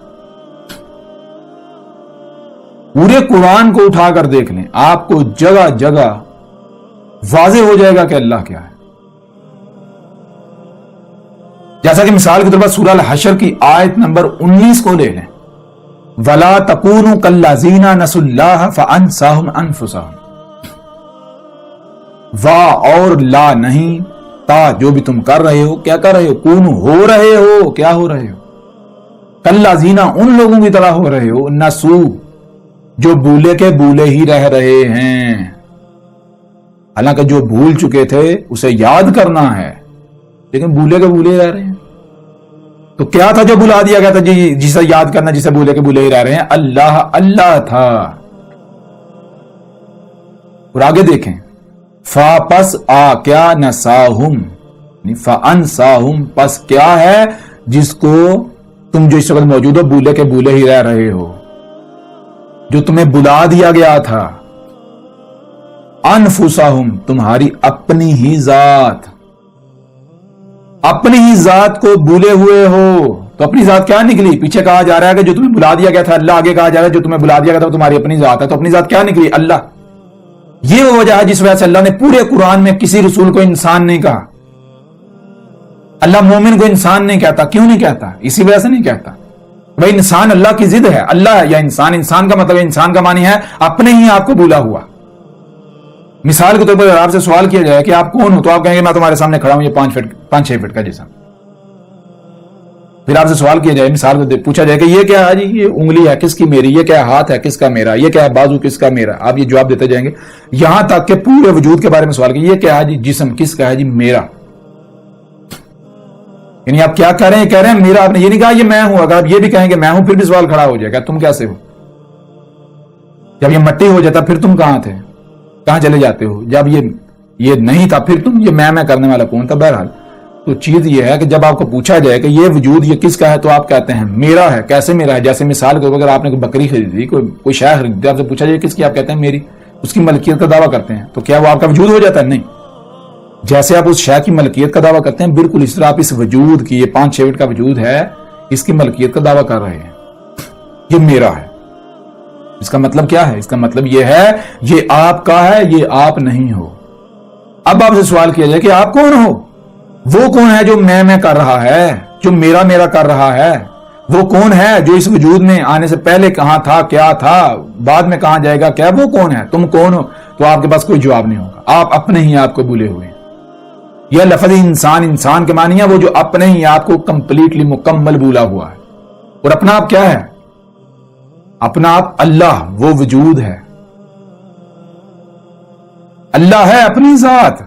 پورے قرآن کو اٹھا کر دیکھ لیں، آپ کو جگہ جگہ واضح ہو جائے گا کہ اللہ کیا ہے. جیسا کہ مثال کے طور پر سورہ الحشر کی آیت نمبر 19 کو لے لیں، وَلَا تَكُونُوا كَالَّذِينَ نَسُوا اللَّهَ فَأَنسَاهُمْ أَنفُسَهُمْ. وا اور لا نہیں، تا جو بھی تم کر رہے ہو، کیا کر رہے ہو؟ کون ہو رہے ہو، کیا ہو رہے ہو؟ کالذین ان لوگوں کی طرح ہو رہے ہو، نسو جو بھولے کے بھولے ہی رہ رہے ہیں. حالانکہ جو بھول چکے تھے اسے یاد کرنا ہے، لیکن بھولے کے بھولے ہی رہ رہے ہیں. تو کیا تھا جو بھلا دیا گیا تھا جی جسے یاد کرنا، جسے بھولے کے بھولے ہی رہ رہے ہیں؟ اللہ تھا. اور آگے دیکھیں، فا پس آ کیا نساہم، فانساہم پس کیا ہے جس کو تم جو اس وقت موجود ہو بھولے کے بھولے ہی رہ رہے ہو، جو تمہیں بلا دیا گیا تھا. انفسہم تمہاری اپنی ہی ذات، اپنی ہی ذات کو بھولے ہوئے ہو. تو اپنی ذات کیا نکلی؟ پیچھے کہا جا رہا ہے کہ جو تمہیں بلا دیا گیا تھا اللہ، آگے کہا جا رہا ہے جو تمہیں بلا دیا گیا تھا وہ تمہاری اپنی ذات ہے. تو اپنی ذات کیا نکلی؟ اللہ. یہ وہ وجہ ہے جس وجہ سے اللہ نے پورے قرآن میں کسی رسول کو انسان نہیں کہا. اللہ مومن کو انسان نہیں کہتا. کیوں نہیں کہتا؟ اسی وجہ سے نہیں کہتا. بھائی انسان اللہ کی ضد ہے، اللہ ہے یا انسان. انسان کا مطلب انسان کا معنی ہے اپنے ہی آپ کو بھولا ہوا. مثال کے طور پر آپ سے سوال کیا جائے کہ آپ کون ہو، تو آپ کہیں گے میں تمہارے سامنے کھڑا ہوں، یہ 5-6 فٹ کا جسم. پھر آپ سے سوال کیا جائے، مثال کو پوچھا جائے کہ یہ کیا ہے جی، یہ انگلی ہے کس کی؟ میری. یہ کیا ہاتھ ہے کس کا؟ میرا. یہ کیا ہے بازو کس کا؟ میرا. آپ یہ جواب دیتے جائیں گے یہاں تک کہ پورے وجود کے بارے میں سوال کیا، یہ کیا ہے جی جسم کس کا ہے جی؟ میرا. یعنی آپ کیا کہہ رہے ہیں؟ کہہ رہے ہیں میرا. آپ نے یہ نہیں کہا یہ میں ہوں. اگر آپ یہ بھی کہیں گے میں ہوں پھر بھی سوال کھڑا ہو جائے گا تم کیسے ہو؟ جب یہ مٹی ہو جاتا پھر تم کہاں تھے، کہاں چلے جاتے ہو؟ جب یہ نہیں تھا پھر تم یہ میں کرنے والا کون تھا؟ بہرحال تو چیز یہ ہے کہ جب آپ کو پوچھا جائے کہ یہ وجود یہ کس کا ہے تو آپ کہتے ہیں میرا ہے. کیسے میرا ہے؟ جیسے مثال کے اگر آپ نے کوئی بکری خریدی، کوئی شے خریدی، آپ سے پوچھا جائے کس کی، آپ کہتے ہیں میری. اس کی ملکیت کا دعویٰ کرتے ہیں. تو کیا وہ آپ کا وجود ہو جاتا ہے؟ نہیں. جیسے آپ اس شے کی ملکیت کا دعویٰ کرتے ہیں بالکل اس طرح آپ اس وجود کی، یہ 5-6 فٹ کا وجود ہے، اس کی ملکیت کا دعویٰ کر رہے ہیں یہ میرا ہے. اس کا مطلب کیا ہے؟ اس کا مطلب یہ ہے یہ آپ کا ہے، یہ آپ نہیں ہو. اب آپ سے سوال کیا جائے کہ آپ کون ہو؟ وہ کون ہے جو میں کر رہا ہے، جو میرا کر رہا ہے؟ وہ کون ہے جو اس وجود میں آنے سے پہلے کہاں تھا، کیا تھا، بعد میں کہاں جائے گا، کیا وہ کون ہے؟ تم کون ہو؟ تو آپ کے پاس کوئی جواب نہیں ہوگا، آپ اپنے ہی آپ کو بھولے ہوئے ہیں۔ یہ لفظ انسان کے معنی ہے وہ جو اپنے ہی آپ کو کمپلیٹلی مکمل بھولا ہوا ہے۔ اور اپنا آپ کیا ہے؟ اپنا آپ اللہ، وہ وجود ہے، اللہ ہے اپنی ذات۔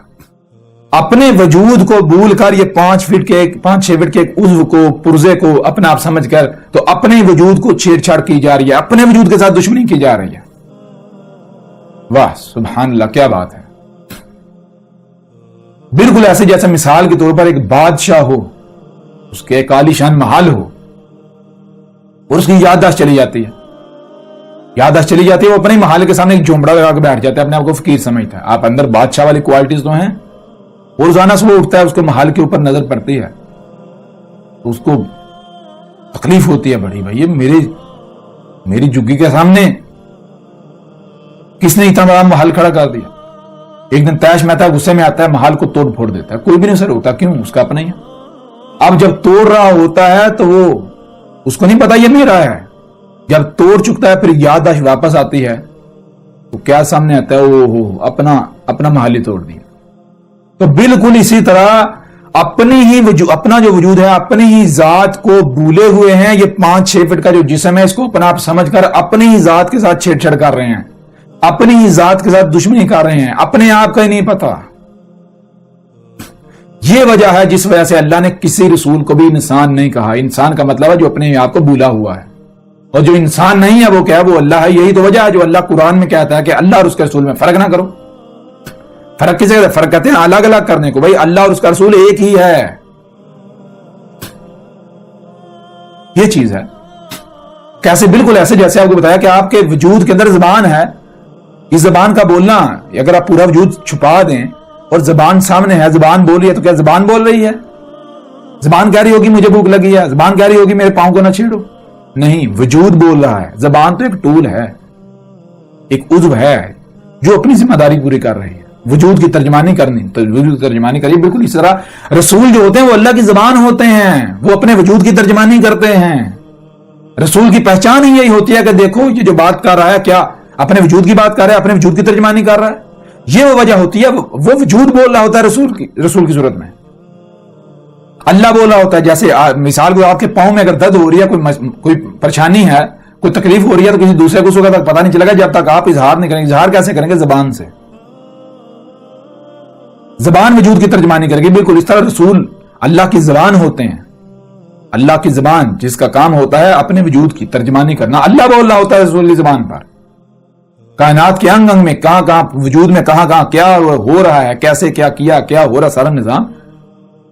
اپنے وجود کو بھول کر یہ 5 6 فٹ کے ایک عضو کو، پرزے کو اپنا آپ سمجھ کر تو اپنے وجود کو چھیڑ چھاڑ کی جا رہی ہے، اپنے وجود کے ساتھ دشمنی کی جا رہی ہے۔ واہ سبحان اللہ، کیا بات ہے! بالکل ایسے جیسے مثال کے طور پر ایک بادشاہ ہو، اس کے ایک عالیشان محل ہو اور اس کی یادداشت چلی جاتی ہے، وہ اپنے محل کے سامنے ایک جھونپڑا لگا کے بیٹھ جاتا ہے، اپنے آپ کو فقیر سمجھتا ہے۔ آپ اندر بادشاہ والی کوالٹیز تو ہیں، اور روزانہ صبح اٹھتا ہے، اس کو محل کے اوپر نظر پڑتی ہے تو اس کو تکلیف ہوتی ہے بڑی، بھائی میری جگی کے سامنے کس نے اتنا بڑا محل کھڑا کر دیا؟ ایک دن تیش مہتا غصے میں آتا ہے، محل کو توڑ پھوڑ دیتا ہے، کوئی بھی نہیں سر ہوتا، کیوں؟ اس کا اپنا ہی ہے۔ اب جب توڑ رہا ہوتا ہے تو وہ اس کو نہیں پتا یہ میرا ہے، جب توڑ چکتا ہے پھر یادداشت واپس آتی ہے تو کیا سامنے آتا ہے؟ اوہ اپنا محل ہی توڑ دیا۔ تو بالکل اسی طرح اپنا جو وجود ہے، اپنی ہی ذات کو بھولے ہوئے ہیں۔ یہ 5 6 فٹ کا جو جسم ہے، اس کو اپنا آپ سمجھ کر اپنی ہی ذات کے ساتھ چھیڑ چھاڑ کر رہے ہیں، اپنی ہی ذات کے ساتھ دشمنی کر رہے ہیں، اپنے آپ کا ہی نہیں پتا۔ یہ وجہ ہے جس وجہ سے اللہ نے کسی رسول کو بھی انسان نہیں کہا۔ انسان کا مطلب ہے جو اپنے آپ کو بھولا ہوا ہے، اور جو انسان نہیں ہے وہ کیا ہے؟ وہ اللہ ہے۔ یہی تو وجہ ہے جو اللہ قرآن میں کہتا ہے کہ اللہ اور اس کے رسول میں فرق نہ کرو۔ فرق کس جگہ؟ فرق کہتے ہیں الگ الگ کرنے کو، بھائی اللہ اور اس کا رسول ایک ہی ہے، یہ چیز ہے۔ کیسے؟ بالکل ایسے جیسے آپ کو بتایا کہ آپ کے وجود کے اندر زبان ہے، اس زبان کا بولنا اگر آپ پورا وجود چھپا دیں اور زبان سامنے ہے، زبان بول رہی ہے، تو کیا زبان بول رہی ہے؟ زبان کہہ رہی ہوگی مجھے بھوک لگی ہے، زبان کہہ رہی ہوگی میرے پاؤں کو نہ چھیڑو؟ نہیں، وجود بول رہا ہے۔ زبان تو ایک ٹول ہے، ایک عضو ہے جو اپنی ذمہ داری پوری کر رہی ہے، وجود کی ترجمانی کرنی، تو وجود کی ترجمانی کریے۔ بالکل اس طرح رسول جو ہوتے ہیں وہ اللہ کی زبان ہوتے ہیں، وہ اپنے وجود کی ترجمانی کرتے ہیں۔ رسول کی پہچان ہی یہی ہوتی ہے کہ دیکھو یہ جو بات کر رہا ہے کیا اپنے وجود کی بات کر رہا ہے، اپنے وجود کی ترجمانی کر رہا ہے۔ یہ وہ وجہ ہوتی ہے، وہ وجود بول رہا ہوتا ہے رسول کی صورت میں۔ اللہ بول رہا ہوتا ہے، جیسے مثال کو آپ کے پاؤں میں اگر درد ہو رہی ہے، کوئی پریشانی ہے، کوئی تکلیف ہو رہی ہے، تو کسی دوسرے کو اس وقت پتہ نہیں چلے گا جب تک آپ اظہار نہیں کریں گے۔ اظہار کیسے کریں گے؟ زبان سے۔ زبان وجود کی ترجمانی کرے گی۔ بالکل اس طرح رسول اللہ کی زبان ہوتے ہیں، اللہ کی زبان جس کا کام ہوتا ہے اپنے وجود کی ترجمانی کرنا۔ اللہ بول رہا ہوتا ہے رسول کی زبان پر، کائنات کے انگ انگ میں، کہاں وجود میں کہاں کیا ہو رہا ہے، کیسے کیا ہو رہا، سارا نظام،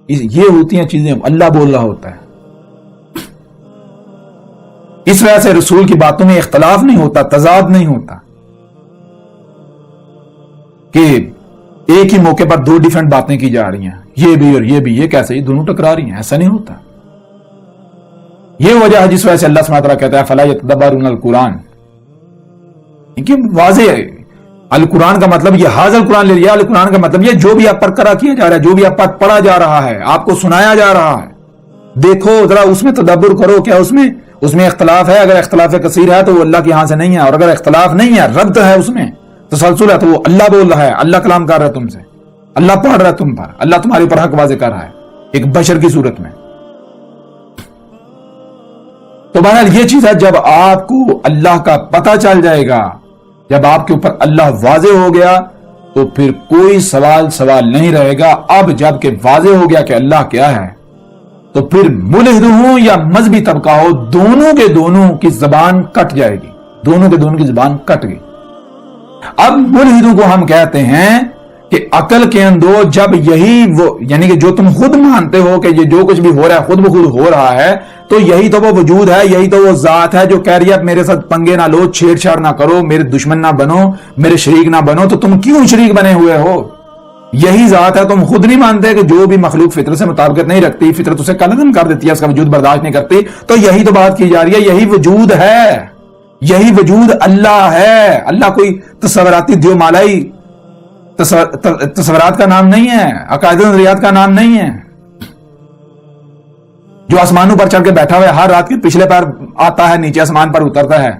یہ ہوتی ہیں چیزیں، اللہ بول رہا ہوتا ہے۔ اس وجہ سے رسول کی باتوں میں اختلاف نہیں ہوتا، تضاد نہیں ہوتا کہ ایک ہی موقع پر 2 ڈیفرنٹ باتیں کی جا رہی ہیں، یہ بھی اور یہ کیسے؟ یہ دونوں ٹکرا رہی ہیں، ایسا نہیں ہوتا۔ یہ وجہ ہے جس وجہ سے اللہ سبحانہ وتعالیٰ کہتا ہے فَلَا يَتَدَبَّرُونَ الْقُرْآنَ، واضح ہے القرآن کا مطلب یہ حاضر قرآن لے لیا۔ القرآن کا مطلب یہ جو بھی آپ پر کرا کیا جا رہا ہے، جو بھی آپ پر پڑھا جا رہا ہے، آپ کو سنایا جا رہا ہے، دیکھو ذرا اس میں تدبر کرو، کیا اس میں اختلاف ہے؟ اگر اختلاف کثیر ہے تو وہ اللہ کے ہاں سے نہیں ہے، اور اگر اختلاف نہیں ہے، ربط ہے، اس میں تسلسل ہے، تو وہ اللہ بول رہا ہے، اللہ کلام کر رہا ہے تم سے، اللہ پڑھ رہا ہے تم پر، اللہ تمہارے اوپر حق واضح کر رہا ہے ایک بشر کی صورت میں۔ تو بہرحال یہ چیز ہے، جب آپ کو اللہ کا پتہ چل جائے گا، جب آپ کے اوپر اللہ واضح ہو گیا تو پھر کوئی سوال نہیں رہے گا۔ اب جب کہ واضح ہو گیا کہ اللہ کیا ہے، تو پھر ملحد ہوں یا مذہبی طبقہ ہو، دونوں کے دونوں کی زبان کٹ جائے گی، دونوں کے دونوں کی زبان کٹ گئی۔ اب ملحدوں کو ہم کہتے ہیں کہ عقل کے اندر جب یہی وہ، یعنی کہ جو تم خود مانتے ہو کہ یہ جو کچھ بھی ہو رہا ہے خود بخود ہو رہا ہے، تو یہی تو وہ وجود ہے، یہی تو وہ ذات ہے جو کہہ رہی ہے میرے ساتھ پنگے نہ لو، چھیڑ چھاڑ نہ کرو، میرے دشمن نہ بنو، میرے شریک نہ بنو۔ تو تم کیوں شریک بنے ہوئے ہو؟ یہی ذات ہے، تم خود نہیں مانتے کہ جو بھی مخلوق فطرت سے مطابقت نہیں رکھتی، فطرت اسے قلعدم کر دیتی ہے، اس کا وجود برداشت نہیں کرتی، تو یہی تو بات کی جا رہی ہے، یہی وجود ہے، یہی وجود اللہ ہے۔ اللہ کوئی تصوراتی دیو مالائی تصورات کا نام نہیں ہے، عقائد و نظریات کا نام نہیں ہے. جو آسمانوں پر چڑھ کے بیٹھا ہوا ہے، ہر رات کے پچھلے پیر آتا ہے، نیچے آسمان پر اترتا ہے،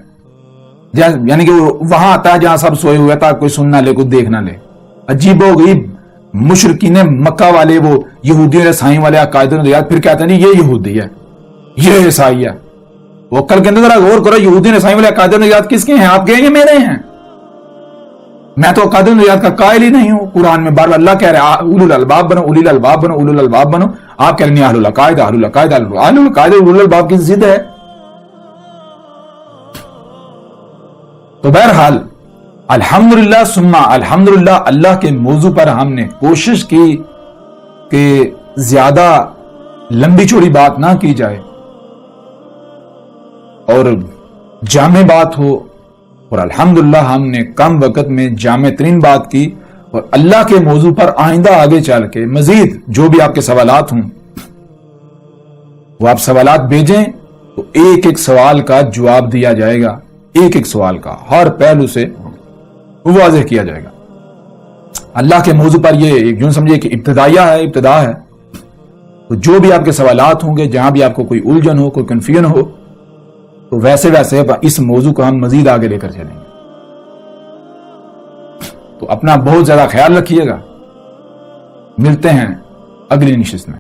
یعنی کہ وہاں آتا ہے جہاں سب سوئے ہوئے تھا، کوئی سن نہ لے، کوئی دیکھ نہ لے. عجیب و غریب مشرکین مکہ والے، وہ یہودی اور عیسائی والے عقائد و نظریات، پھر کہتے ہیں نہیں یہ یہودی ہے، یہ عیسائی ہے. وہ کل کے اندر ذرا غور کرو، یہودی اور عیسائی والے عقائد و نظریات کس کے ہیں؟ آپ کے ہیں یا میرے ہیں؟ میں تو عقائد و نظریات کا قائل ہی نہیں ہوں. قرآن میں بار بار اللہ کہہ رہے اولو الالباب بنو، اولی الالباب بنو، اولو الالباب بنو. آپ کہہ رہے ہیں اہل العقائد، اہل العقائد، اہل العقائد، اولو الالباب کی ضد ہے. تو بہرحال الحمدللہ ثم الحمدللہ، اللہ کے موضوع پر ہم نے کوشش کی کہ زیادہ لمبی چوڑی بات نہ کی جائے اور جامع بات ہو، اور الحمدللہ ہم نے کم وقت میں جامع ترین بات کی. اور اللہ کے موضوع پر آئندہ آگے چل کے مزید جو بھی آپ کے سوالات ہوں وہ آپ سوالات بھیجیں، تو ایک ایک سوال کا جواب دیا جائے گا، ایک ایک سوال کا ہر پہلو سے واضح کیا جائے گا. اللہ کے موضوع پر یہ یوں سمجھے کہ ابتدا ہے. تو جو بھی آپ کے سوالات ہوں گے، جہاں بھی آپ کو کوئی الجھن ہو، کوئی کنفیوژن ہو، تو ویسے اس موضوع کو ہم مزید آگے لے کر چلیں گے. تو اپنا بہت زیادہ خیال رکھیے گا. ملتے ہیں اگلی نشست میں.